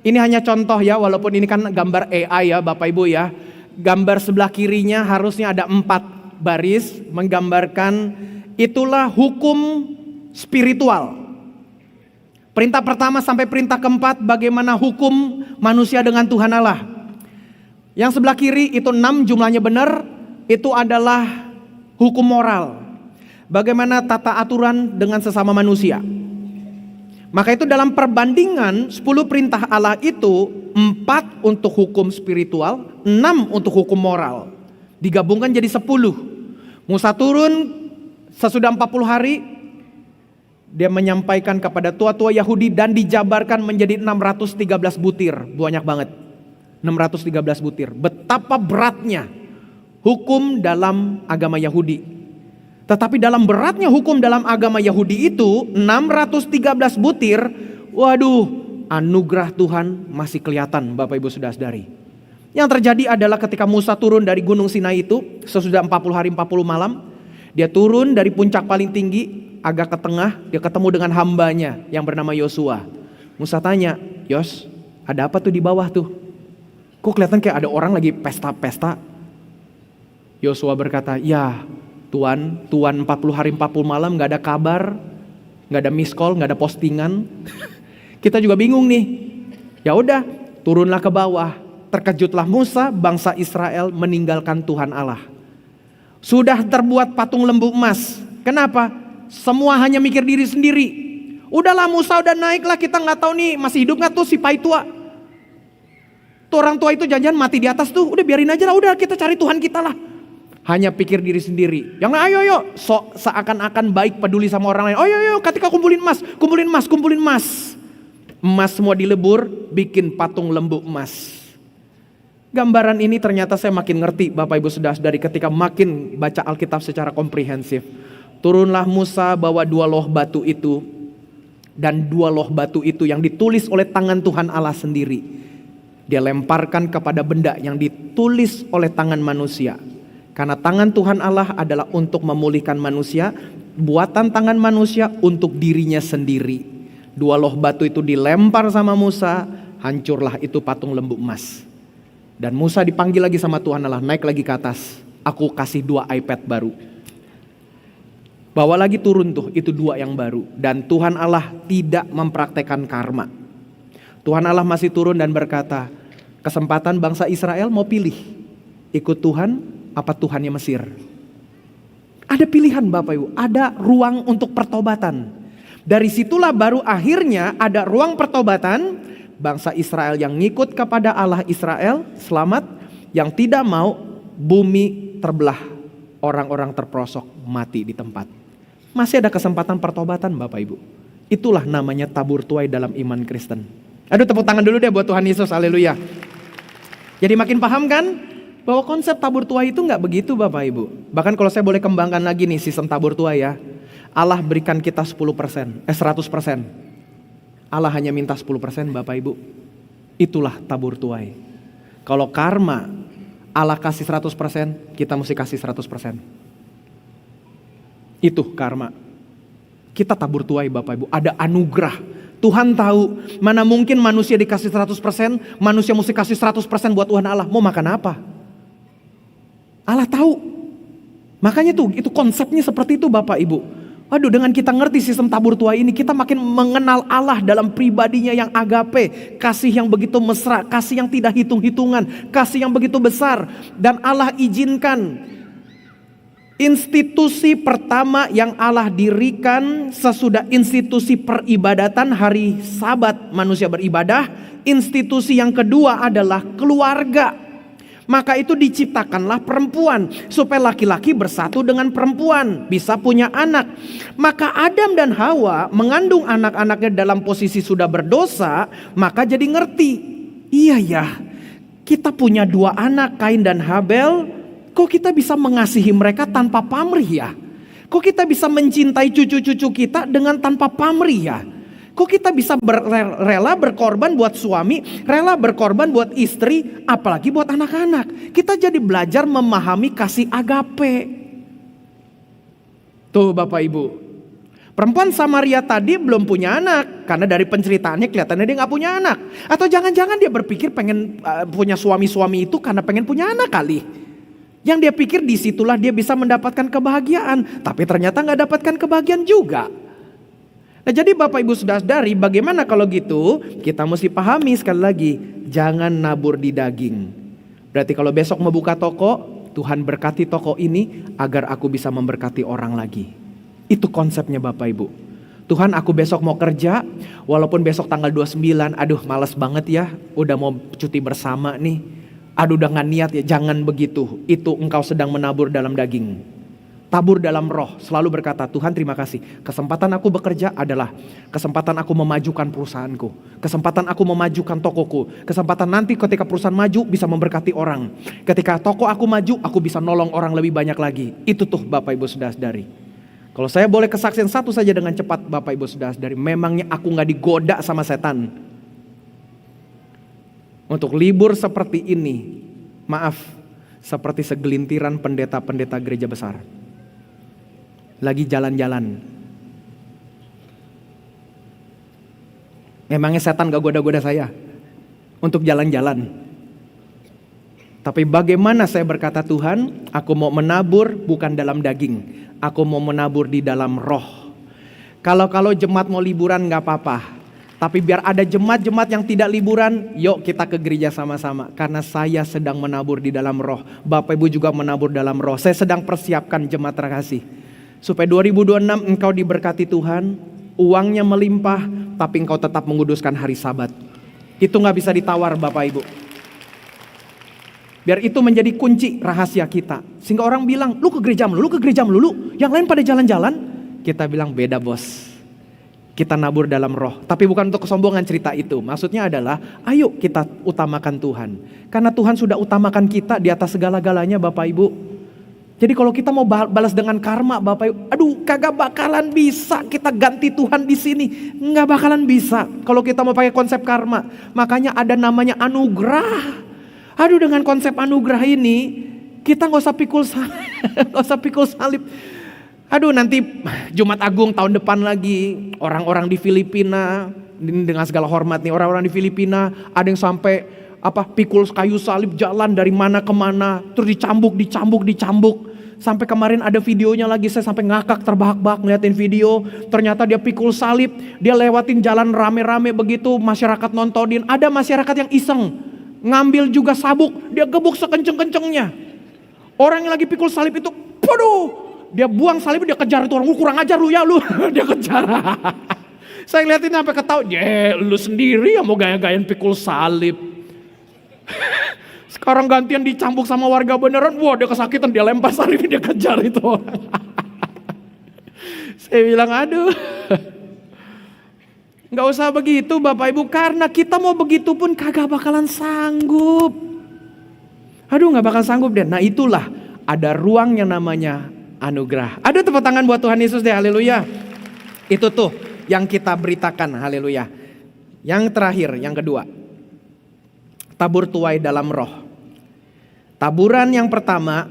ini hanya contoh ya, walaupun ini kan gambar AI ya Bapak Ibu ya. Gambar sebelah kirinya harusnya ada 4 baris menggambarkan itulah hukum spiritual. Perintah pertama sampai perintah keempat bagaimana hukum manusia dengan Tuhan Allah. Yang sebelah kiri itu 6 jumlahnya benar, itu adalah hukum moral. Bagaimana tata aturan dengan sesama manusia. Maka itu dalam perbandingan 10 perintah Allah itu 4 untuk hukum spiritual, 6 untuk hukum moral. Digabungkan jadi 10. Musa turun sesudah 40 hari, dia menyampaikan kepada tua-tua Yahudi dan dijabarkan menjadi 613 butir. Banyak banget. 613 butir. Betapa beratnya hukum dalam agama Yahudi. Tetapi dalam beratnya hukum dalam agama Yahudi itu 613 butir, waduh, anugerah Tuhan masih kelihatan Bapak Ibu Saudara-saudari. Yang terjadi adalah ketika Musa turun dari Gunung Sinai itu, sesudah 40 hari 40 malam, dia turun dari puncak paling tinggi, agak ke tengah, dia ketemu dengan hambanya yang bernama Yosua. Musa tanya, Yos, ada apa tuh di bawah tuh? Kok kelihatan kayak ada orang lagi pesta-pesta? Yosua berkata, ya Tuan 40 hari 40 malam gak ada kabar, gak ada miss call, gak ada postingan. Kita juga bingung nih. Ya udah, turunlah ke bawah. Terkejutlah Musa, bangsa Israel meninggalkan Tuhan Allah. Sudah terbuat patung lembu emas. Kenapa? Semua hanya mikir diri sendiri. Udahlah Musa udah naiklah, kita gak tahu nih masih hidup gak tuh si pai tua. Tuh orang tua itu jangan mati di atas tuh. Udah biarin aja lah, udah kita cari Tuhan kita lah. Hanya pikir diri sendiri. Yang ayo seakan-akan baik peduli sama orang lain. Oh yo ketika kumpulin emas. Emas semua dilebur, bikin patung lembu emas. Gambaran ini ternyata saya makin ngerti Bapak Ibu Saudara-saudari ketika makin baca Alkitab secara komprehensif. Turunlah Musa bawa 2 loh batu itu. Dan 2 loh batu itu yang ditulis oleh tangan Tuhan Allah sendiri. Dia lemparkan kepada benda yang ditulis oleh tangan manusia. Karena tangan Tuhan Allah adalah untuk memulihkan manusia, buatan tangan manusia untuk dirinya sendiri. 2 loh batu itu dilempar sama Musa, hancurlah itu patung lembu emas. Dan Musa dipanggil lagi sama Tuhan Allah, naik lagi ke atas. Aku kasih 2 iPad baru. Bawa lagi turun tuh, itu 2 yang baru. Dan Tuhan Allah tidak mempraktekkan karma. Tuhan Allah masih turun dan berkata, kesempatan bangsa Israel mau pilih, ikut Tuhan apa Tuhannya Mesir. Ada pilihan Bapak Ibu, ada ruang untuk pertobatan. Dari situlah baru akhirnya ada ruang pertobatan. Bangsa Israel yang ngikut kepada Allah Israel selamat, yang tidak mau bumi terbelah, orang-orang terperosok mati di tempat. Masih ada kesempatan pertobatan Bapak Ibu. Itulah namanya tabur tuai dalam iman Kristen. Aduh, tepuk tangan dulu deh buat Tuhan Yesus, haleluya. Jadi makin paham kan bahwa konsep tabur tuai itu gak begitu Bapak Ibu. Bahkan kalau saya boleh kembangkan lagi nih sistem tabur tuai ya. Allah berikan kita 100%. Allah hanya minta 10% Bapak Ibu. Itulah tabur tuai. Kalau karma Allah kasih 100%, kita mesti kasih 100%. Itu karma. Kita tabur tuai Bapak Ibu, ada anugerah. Tuhan tahu mana mungkin manusia dikasih 100%, manusia mesti kasih 100% buat Tuhan Allah. Mau makan apa? Allah tahu. Makanya tuh itu konsepnya seperti itu Bapak Ibu. Waduh, dengan kita ngerti sistem tabur tuai ini, kita makin mengenal Allah dalam pribadinya yang agape, kasih yang begitu mesra, kasih yang tidak hitung-hitungan, kasih yang begitu besar. Dan Allah izinkan institusi pertama yang Allah dirikan sesudah institusi peribadatan hari Sabat manusia beribadah. Institusi yang kedua adalah keluarga. Maka itu diciptakanlah perempuan supaya laki-laki bersatu dengan perempuan, bisa punya anak. Maka Adam dan Hawa mengandung anak-anaknya dalam posisi sudah berdosa, maka jadi ngerti. Iya ya, kita punya 2 anak, Kain dan Habel. Kok kita bisa mengasihi mereka tanpa pamrih ya? Kok kita bisa mencintai cucu-cucu kita dengan tanpa pamrih ya? Kok kita bisa rela berkorban buat suami, rela berkorban buat istri, apalagi buat anak-anak. Kita jadi belajar memahami kasih agape. Tuh Bapak Ibu, perempuan Samaria tadi belum punya anak, karena dari penceritaannya kelihatannya dia gak punya anak. Atau jangan-jangan dia berpikir pengen punya suami-suami itu karena pengen punya anak kali. Yang dia pikir disitulah dia bisa mendapatkan kebahagiaan, tapi ternyata gak dapatkan kebahagiaan juga. Nah jadi Bapak Ibu Saudara-saudari, bagaimana kalau gitu? Kita mesti pahami sekali lagi, jangan nabur di daging. Berarti kalau besok mau buka toko, Tuhan berkati toko ini agar aku bisa memberkati orang lagi. Itu konsepnya Bapak Ibu. Tuhan, aku besok mau kerja, walaupun besok tanggal 29, aduh malas banget ya, udah mau cuti bersama nih. Aduh udah gak niat ya, jangan begitu. Itu engkau sedang menabur dalam daging. Tabur dalam roh, selalu berkata, Tuhan terima kasih. Kesempatan aku bekerja adalah kesempatan aku memajukan perusahaanku. Kesempatan aku memajukan tokoku. Kesempatan nanti ketika perusahaan maju bisa memberkati orang. Ketika toko aku maju, aku bisa nolong orang lebih banyak lagi. Itu tuh Bapak Ibu Saudara-saudari. Kalau saya boleh kesaksian satu saja dengan cepat Bapak Ibu Saudara-saudari. Memangnya aku gak digoda sama setan. Untuk libur seperti ini, maaf, seperti segelintiran pendeta-pendeta gereja besar. Lagi jalan-jalan. Memangnya setan gak goda-goda saya untuk jalan-jalan. Tapi bagaimana saya berkata, Tuhan, aku mau menabur bukan dalam daging. Aku mau menabur di dalam roh. Kalau jemaat mau liburan gak apa-apa. Tapi biar ada jemaat-jemaat yang tidak liburan, yuk kita ke gereja sama-sama. Karena saya sedang menabur di dalam roh. Bapak Ibu juga menabur dalam roh. Saya sedang persiapkan jemaat terkasih. Supaya 2026 engkau diberkati Tuhan, uangnya melimpah, tapi engkau tetap menguduskan hari Sabat. Itu gak bisa ditawar Bapak Ibu. Biar itu menjadi kunci rahasia kita. Sehingga orang bilang, lu ke gereja melulu, yang lain pada jalan-jalan. Kita bilang beda bos. Kita nabur dalam roh. Tapi bukan untuk kesombongan cerita itu. Maksudnya adalah, ayo kita utamakan Tuhan. Karena Tuhan sudah utamakan kita di atas segala-galanya Bapak Ibu. Jadi kalau kita mau balas dengan karma Bapak Ibu, aduh kagak bakalan bisa kita ganti Tuhan di sini. Nggak bakalan bisa kalau kita mau pakai konsep karma. Makanya ada namanya anugerah. Aduh dengan konsep anugerah ini, kita nggak usah pikul salib. Aduh nanti Jumat Agung tahun depan lagi, orang-orang di Filipina, dengan segala hormat nih, orang-orang di Filipina ada yang sampai pikul kayu salib jalan dari mana ke mana, terus dicambuk. Sampai kemarin ada videonya lagi, saya sampai ngakak terbahak-bahak ngeliatin video. Ternyata dia pikul salib, dia lewatin jalan rame-rame begitu, masyarakat nontonin. Ada masyarakat yang iseng, ngambil juga sabuk, dia gebuk sekenceng-kencengnya. Orang yang lagi pikul salib itu, waduh, dia buang salib, dia kejar itu orang, kurang ajar lu ya lu, dia kejar. Saya ngeliatin sampai ketawa, lu sendiri yang mau gaya-gayain pikul salib. Sekarang gantian dicambuk sama warga beneran, wah dia kesakitan, dia lempar salib, dia kejar itu orang. Saya bilang aduh, gak usah begitu Bapak Ibu, karena kita mau begitu pun kagak bakalan sanggup. Aduh gak bakal sanggup deh. Nah itulah ada ruang yang namanya anugerah. Ada tepuk tangan buat Tuhan Yesus deh, haleluya. Itu tuh yang kita beritakan, haleluya. Yang terakhir, yang kedua, tabur tuai dalam roh. Taburan yang pertama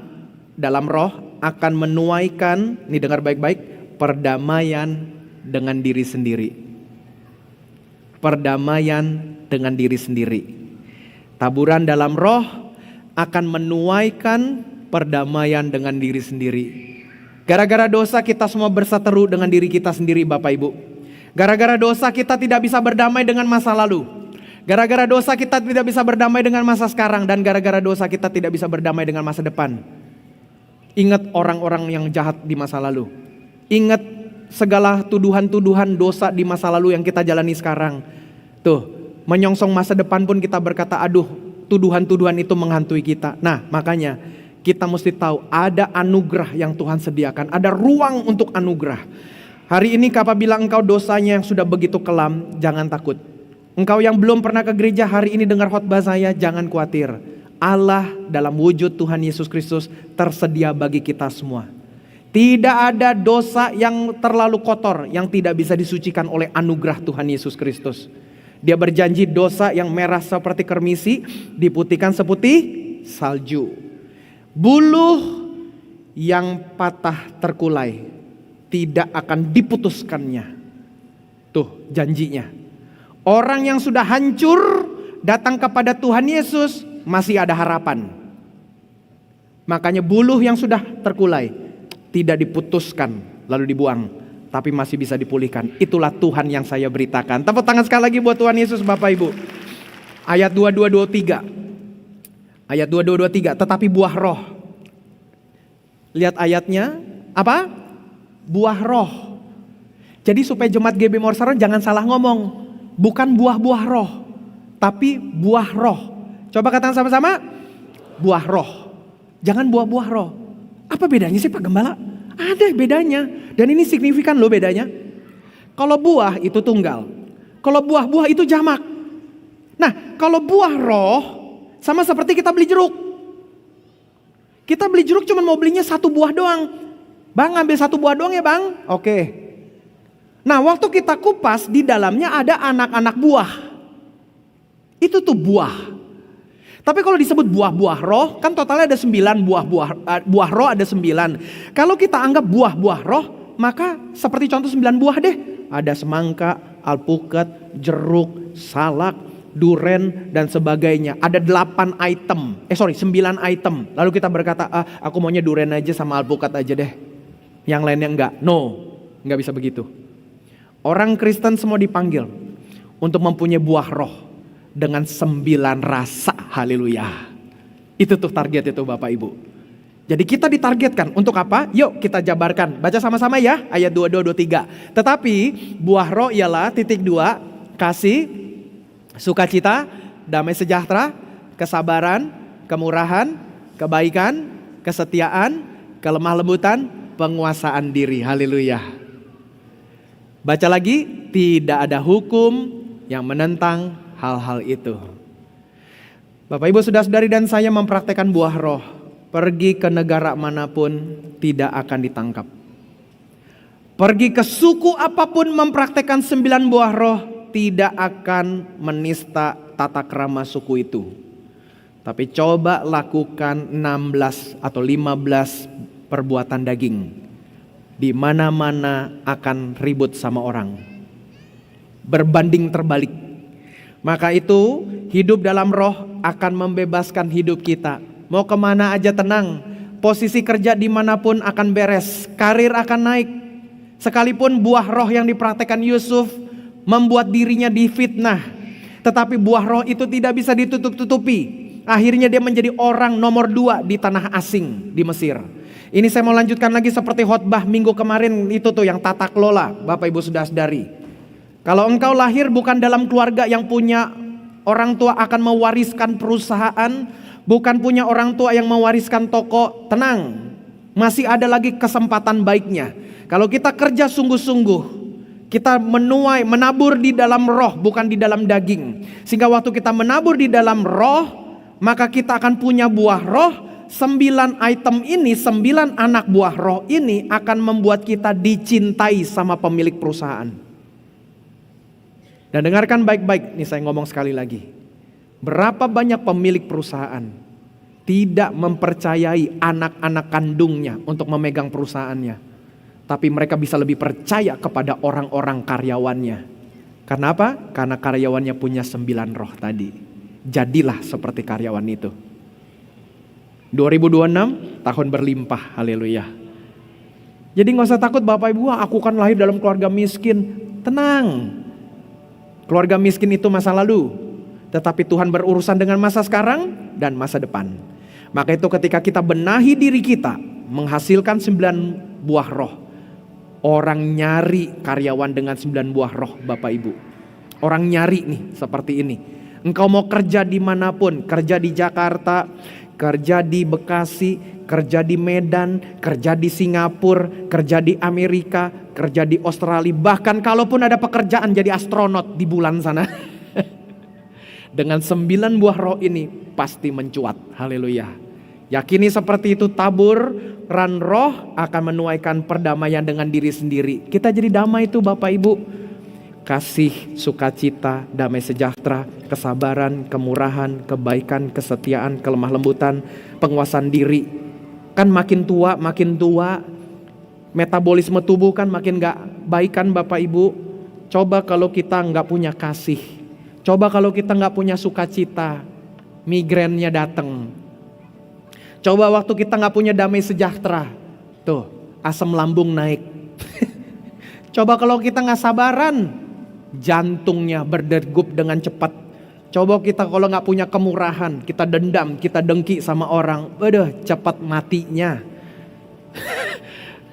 dalam roh akan menuaikan, nih dengar baik-baik, perdamaian dengan diri sendiri. Perdamaian dengan diri sendiri. Taburan dalam roh akan menuaikan perdamaian dengan diri sendiri. Gara-gara dosa kita semua berseteru dengan diri kita sendiri Bapak Ibu. Gara-gara dosa kita tidak bisa berdamai dengan masa lalu. Gara-gara dosa kita tidak bisa berdamai dengan masa sekarang. Dan gara-gara dosa kita tidak bisa berdamai dengan masa depan. Ingat orang-orang yang jahat di masa lalu. Ingat segala tuduhan-tuduhan dosa di masa lalu yang kita jalani sekarang. Tuh, menyongsong masa depan pun kita berkata, aduh tuduhan-tuduhan itu menghantui kita. Nah, makanya kita mesti tahu ada anugerah yang Tuhan sediakan, ada ruang untuk anugerah. Hari ini apabila engkau dosanya yang sudah begitu kelam, jangan takut. Engkau yang belum pernah ke gereja hari ini dengar khotbah saya, jangan khawatir. Allah dalam wujud Tuhan Yesus Kristus tersedia bagi kita semua. Tidak ada dosa yang terlalu kotor yang tidak bisa disucikan oleh anugerah Tuhan Yesus Kristus. Dia berjanji dosa yang merah seperti kermisi diputihkan seputih salju. Buluh yang patah terkulai tidak akan diputuskannya. Tuh janjinya. Orang yang sudah hancur datang kepada Tuhan Yesus masih ada harapan. Makanya buluh yang sudah terkulai tidak diputuskan lalu dibuang, tapi masih bisa dipulihkan. Itulah Tuhan yang saya beritakan. Tepuk tangan sekali lagi buat Tuhan Yesus Bapak Ibu. Ayat 22-23. Ayat 22-23, tetapi buah roh. Lihat ayatnya, apa? Buah roh. Jadi supaya jemaat GB Morsaron jangan salah ngomong. Bukan buah-buah roh, tapi buah roh. Coba katakan sama-sama, buah roh. Jangan buah-buah roh. Apa bedanya sih Pak Gembala? Ada bedanya. Dan ini signifikan loh bedanya. Kalau buah itu tunggal. Kalau buah-buah itu jamak. Nah, kalau buah roh sama seperti kita beli jeruk. Kita beli jeruk cuma mau belinya satu buah doang. Bang, ambil satu buah doang ya bang? Oke. Nah, waktu kita kupas di dalamnya ada anak-anak buah. Itu tuh buah. Tapi kalau disebut buah-buah roh, kan totalnya ada 9 buah roh ada 9. Kalau kita anggap buah-buah roh, maka seperti contoh 9 buah deh. Ada semangka, alpukat, jeruk, salak, duren dan sebagainya. Ada 9 item. Lalu kita berkata, aku maunya duren aja sama alpukat aja deh. Yang lainnya enggak. No, enggak bisa begitu. Orang Kristen semua dipanggil untuk mempunyai buah roh dengan 9 rasa. Haleluya. Itu tuh target itu Bapak Ibu. Jadi kita ditargetkan untuk apa? Yuk kita jabarkan. Baca sama-sama ya ayat 22-23. Tetapi buah roh ialah titik 2. Kasih, sukacita, damai sejahtera, kesabaran, kemurahan, kebaikan, kesetiaan, kelemah lembutan, penguasaan diri. Haleluya. Baca lagi, tidak ada hukum yang menentang hal-hal itu. Bapak Ibu saudara-saudari dan saya mempraktekkan buah roh. Pergi ke negara manapun tidak akan ditangkap. Pergi ke suku apapun mempraktekkan 9 buah roh tidak akan menista tata krama suku itu. Tapi coba lakukan 16 atau 15 perbuatan daging. Di mana-mana akan ribut sama orang. Berbanding terbalik. Maka itu hidup dalam roh akan membebaskan hidup kita. Mau kemana aja tenang. Posisi kerja dimanapun akan beres. Karir akan naik. Sekalipun buah roh yang dipraktekkan Yusuf membuat dirinya difitnah. Tetapi buah roh itu tidak bisa ditutup-tutupi. Akhirnya dia menjadi orang nomor 2 di tanah asing di Mesir. Ini saya mau lanjutkan lagi seperti khotbah minggu kemarin itu tuh yang tata kelola Bapak Ibu saudara-saudari. Kalau engkau lahir bukan dalam keluarga yang punya orang tua akan mewariskan perusahaan, bukan punya orang tua yang mewariskan toko, tenang. Masih ada lagi kesempatan baiknya. Kalau kita kerja sungguh-sungguh, kita menuai, menabur di dalam roh bukan di dalam daging. Sehingga waktu kita menabur di dalam roh, maka kita akan punya buah roh. 9 item ini, 9 anak buah roh ini akan membuat kita dicintai sama pemilik perusahaan. Dan dengarkan baik-baik, nih saya ngomong sekali lagi. Berapa banyak pemilik perusahaan tidak mempercayai anak-anak kandungnya untuk memegang perusahaannya. Tapi mereka bisa lebih percaya kepada orang-orang karyawannya. Karena apa? Karena karyawannya punya 9 roh tadi. Jadilah seperti karyawan itu. 2026 tahun berlimpah, haleluya. Jadi gak usah takut Bapak Ibu, aku kan lahir dalam keluarga miskin. Tenang, keluarga miskin itu masa lalu. Tetapi Tuhan berurusan dengan masa sekarang dan masa depan. Maka itu ketika kita benahi diri kita, menghasilkan 9 buah roh. Orang nyari karyawan dengan 9 buah roh Bapak Ibu. Orang nyari nih seperti ini. Engkau mau kerja dimanapun, kerja di Jakarta, kerja di Bekasi, kerja di Medan, kerja di Singapura, kerja di Amerika, kerja di Australia, bahkan kalaupun ada pekerjaan jadi astronot di bulan sana. Dengan 9 buah roh ini pasti mencuat. Haleluya. Yakini seperti itu, taburan roh akan menuaikan perdamaian dengan diri sendiri. Kita jadi damai itu Bapak Ibu. Kasih, sukacita, damai sejahtera, kesabaran, kemurahan, kebaikan, kesetiaan, kelemah lembutan, penguasaan diri. Kan makin tua, metabolisme tubuh kan makin gak baik kan Bapak Ibu. Coba kalau kita gak punya kasih, coba kalau kita gak punya sukacita, migrennya datang. Coba waktu kita gak punya damai sejahtera, tuh asam lambung naik. Coba kalau kita gak sabaran, jantungnya berdegup dengan cepat. Coba kita kalau gak punya kemurahan, kita dendam, kita dengki sama orang, waduh cepat matinya.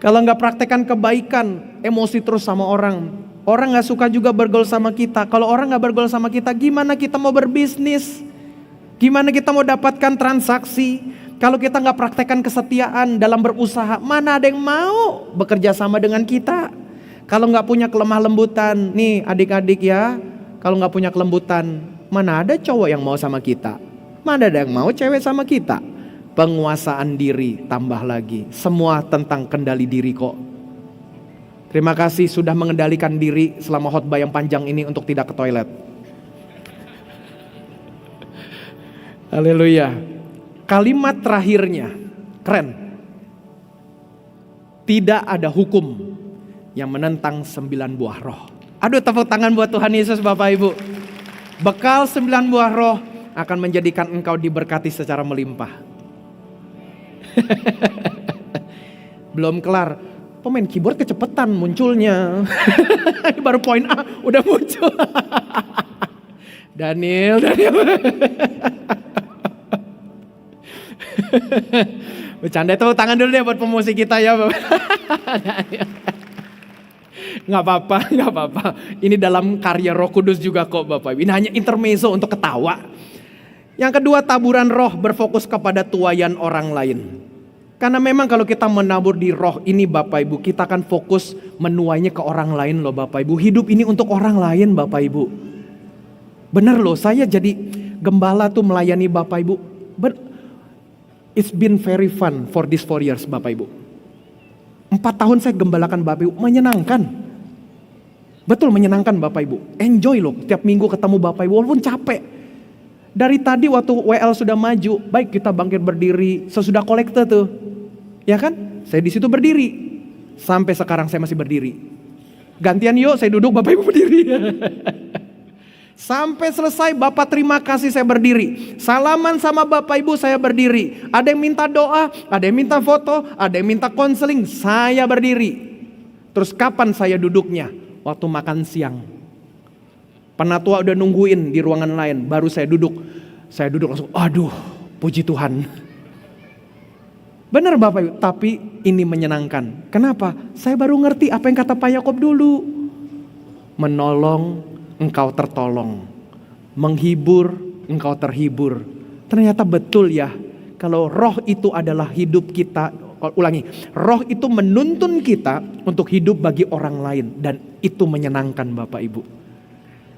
Kalau gak praktekkan kebaikan, emosi terus sama orang. Orang gak suka juga bergaul sama kita. Kalau orang gak bergaul sama kita, gimana kita mau berbisnis? Gimana kita mau dapatkan transaksi? Kalau kita gak praktekkan kesetiaan dalam berusaha, mana ada yang mau bekerja sama dengan kita? Kalau gak punya kelemah lembutan, nih adik-adik ya, kalau gak punya kelembutan, mana ada cowok yang mau sama kita? Mana ada yang mau cewek sama kita? Penguasaan diri tambah lagi, semua tentang kendali diri kok. Terima kasih sudah mengendalikan diri selama khotbah yang panjang ini untuk tidak ke toilet. Haleluya. Kalimat terakhirnya keren. Tidak ada hukum yang menentang 9 buah roh. Aduh, tepuk tangan buat Tuhan Yesus Bapak Ibu. Bekal 9 buah roh akan menjadikan engkau diberkati secara melimpah. Belum kelar, pemain keyboard kecepatan munculnya. Baru poin A udah muncul. Daniel. Bercanda, tepuk tangan dulu deh buat pemusik kita ya. Nggak apa-apa. Ini dalam karya Roh Kudus juga kok Bapak Ibu. Ini hanya intermezzo untuk ketawa. Yang kedua, taburan roh berfokus kepada tuaian orang lain. Karena memang kalau kita menabur di roh ini Bapak Ibu, kita akan fokus menuainya ke orang lain loh Bapak Ibu. Hidup ini untuk orang lain Bapak Ibu. Bener loh, saya jadi gembala tuh melayani Bapak Ibu. It's been very fun for these 4 years Bapak Ibu. 4 tahun saya gembalakan Bapak Ibu, menyenangkan. Betul menyenangkan Bapak Ibu. Enjoy loh, tiap minggu ketemu Bapak Ibu walaupun capek. Dari tadi waktu WL sudah maju, baik kita bangkit berdiri, sesudah kolekte tuh. Ya kan? Saya di situ berdiri. Sampai sekarang saya masih berdiri. Gantian yuk, saya duduk, Bapak Ibu berdiri. Sampai selesai Bapak terima kasih saya berdiri. Salaman sama Bapak Ibu saya berdiri. Ada yang minta doa, ada yang minta foto, ada yang minta konseling, saya berdiri. Terus kapan saya duduknya? Waktu makan siang. Penatua udah nungguin di ruangan lain, baru saya duduk. Saya duduk langsung, aduh puji Tuhan. Benar Bapak Ibu, tapi ini menyenangkan. Kenapa? Saya baru ngerti apa yang kata Pak Yakob dulu. Menolong, engkau tertolong. Menghibur, engkau terhibur. Ternyata betul ya, kalau roh itu adalah hidup kita. Ulangi, roh itu menuntun kita untuk hidup bagi orang lain. Dan itu menyenangkan Bapak Ibu.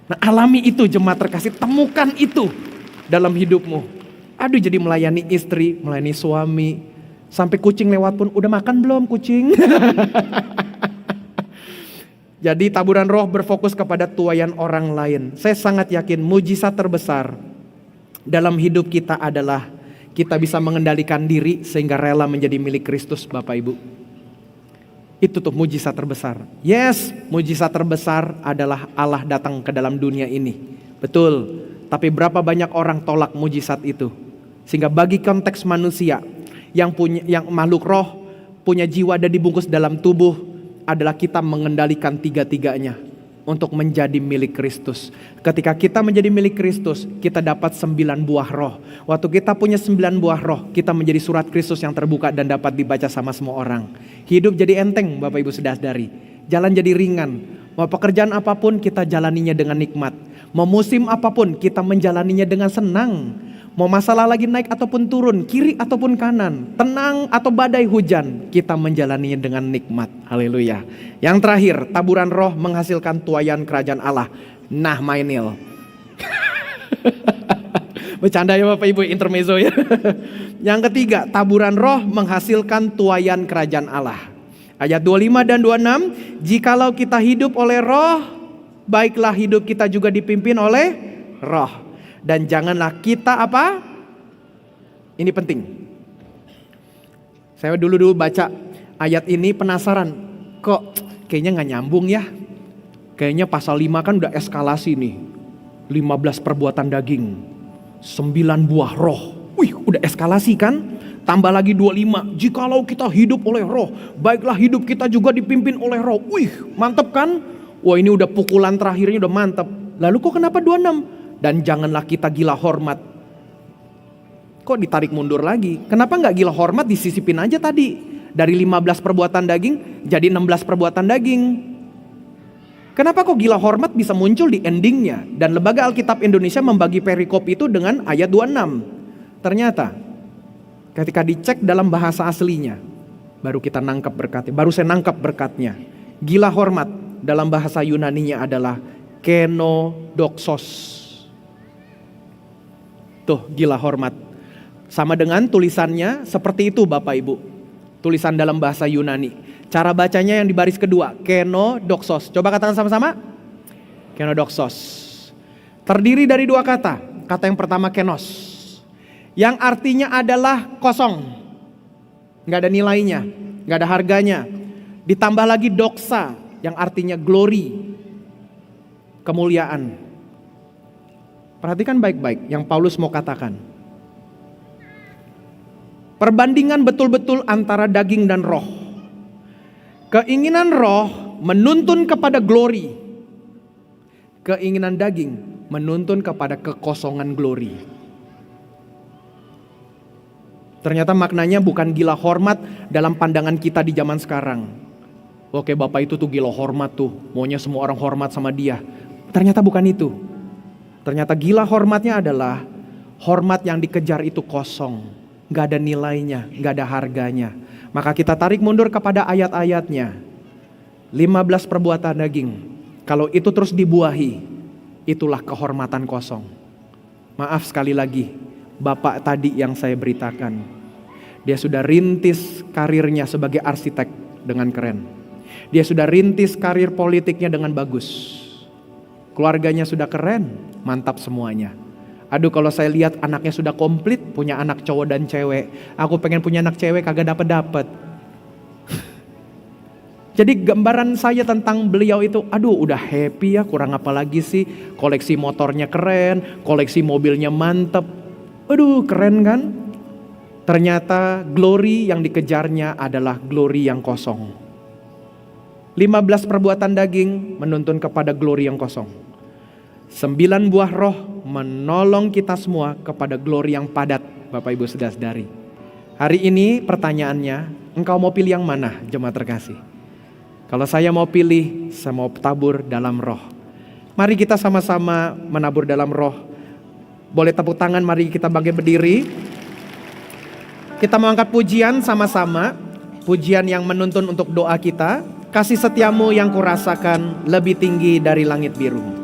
Nah alami itu jemaat terkasih, temukan itu dalam hidupmu. Aduh jadi melayani istri, melayani suami. Sampai kucing lewat pun, udah makan belum kucing? Jadi taburan roh berfokus kepada tuaian orang lain. Saya sangat yakin mujizat terbesar dalam hidup kita adalah kita bisa mengendalikan diri sehingga rela menjadi milik Kristus Bapak Ibu. Itu tuh mujizat terbesar. Yes, mujizat terbesar adalah Allah datang ke dalam dunia ini. Betul, tapi berapa banyak orang tolak mujizat itu. Sehingga bagi konteks manusia yang makhluk roh punya jiwa dan dibungkus dalam tubuh adalah kita mengendalikan tiga-tiganya untuk menjadi milik Kristus. Ketika kita menjadi milik Kristus, kita dapat 9 buah roh. Waktu kita punya 9 buah roh, kita menjadi surat Kristus yang terbuka dan dapat dibaca sama semua orang. Hidup jadi enteng Bapak Ibu saudari. Jalan jadi ringan. Mau pekerjaan apapun kita jalaninya dengan nikmat. Mau musim apapun kita menjalaninya dengan senang. Mau masalah lagi naik ataupun turun, kiri ataupun kanan, tenang atau badai hujan, kita menjalaninya dengan nikmat. Haleluya. Yang terakhir, taburan roh menghasilkan tuaian kerajaan Allah. Nah, Mainil. Bercanda ya Bapak Ibu, intermezzo ya. Yang ketiga, taburan roh menghasilkan tuaian kerajaan Allah. Ayat 25 dan 26, jikalau kita hidup oleh roh, baiklah hidup kita juga dipimpin oleh roh. Dan janganlah kita apa? Ini penting. Saya dulu baca ayat ini penasaran. Kok kayaknya gak nyambung ya? Kayaknya pasal 5 kan udah eskalasi nih. 15 perbuatan daging. 9 buah roh. Wih, udah eskalasi kan? Tambah lagi 25. Jikalau kita hidup oleh roh, baiklah hidup kita juga dipimpin oleh roh. Wih, mantep kan? Wah, ini udah pukulan terakhirnya udah mantep. Lalu kok kenapa 26? Dan janganlah kita gila hormat. Kok ditarik mundur lagi? Kenapa gak gila hormat disisipin aja tadi? Dari 15 perbuatan daging jadi 16 perbuatan daging. Kenapa kok gila hormat bisa muncul di endingnya? Dan Lembaga Alkitab Indonesia membagi perikop itu dengan ayat 26. Ternyata ketika dicek dalam bahasa aslinya, baru kita nangkap berkatnya. Baru saya nangkap berkatnya. Gila hormat dalam bahasa Yunaninya adalah kenodoxos. Tuh, gila hormat. Sama dengan tulisannya seperti itu Bapak Ibu. Tulisan dalam bahasa Yunani. Cara bacanya yang di baris kedua, kenodoxos. Coba katakan sama-sama. Kenodoxos. Terdiri dari dua kata. Kata yang pertama kenos. Yang artinya adalah kosong. Gak ada nilainya, gak ada harganya. Ditambah lagi doxa yang artinya glory, kemuliaan. Perhatikan baik-baik yang Paulus mau katakan. Perbandingan betul-betul antara daging dan roh. Keinginan roh menuntun kepada glory. Keinginan daging menuntun kepada kekosongan glory. Ternyata maknanya bukan gila hormat dalam pandangan kita di zaman sekarang. Oke, Bapak itu tuh gila hormat tuh, maunya semua orang hormat sama dia. Ternyata bukan itu. Ternyata gila hormatnya adalah hormat yang dikejar itu kosong. Gak ada nilainya, gak ada harganya. Maka kita tarik mundur kepada ayat-ayatnya. 15 perbuatan daging. Kalau itu terus dibuahi, itulah kehormatan kosong. Maaf sekali lagi, Bapak tadi yang saya beritakan. Dia sudah rintis karirnya sebagai arsitek dengan keren. Dia sudah rintis karir politiknya dengan bagus. Keluarganya sudah keren, mantap semuanya. Aduh, kalau saya lihat anaknya sudah komplit, punya anak cowok dan cewek. Aku pengen punya anak cewek, kagak dapet. Jadi gambaran saya tentang beliau itu, aduh udah happy ya, kurang apa lagi sih. Koleksi motornya keren, koleksi mobilnya mantep. Aduh keren kan? Ternyata glory yang dikejarnya adalah glory yang kosong. 15 perbuatan daging menuntun kepada glory yang kosong. 9 buah roh menolong kita semua kepada glory yang padat. Bapak Ibu saudara-saudari. Hari ini pertanyaannya, engkau mau pilih yang mana jemaat terkasih? Kalau saya mau pilih, saya mau tabur dalam roh. Mari kita sama-sama menabur dalam roh. Boleh tepuk tangan, mari kita bangkit berdiri. Kita mau angkat pujian sama-sama. Pujian yang menuntun untuk doa kita. Kasih setiamu yang kurasakan lebih tinggi dari langit biru.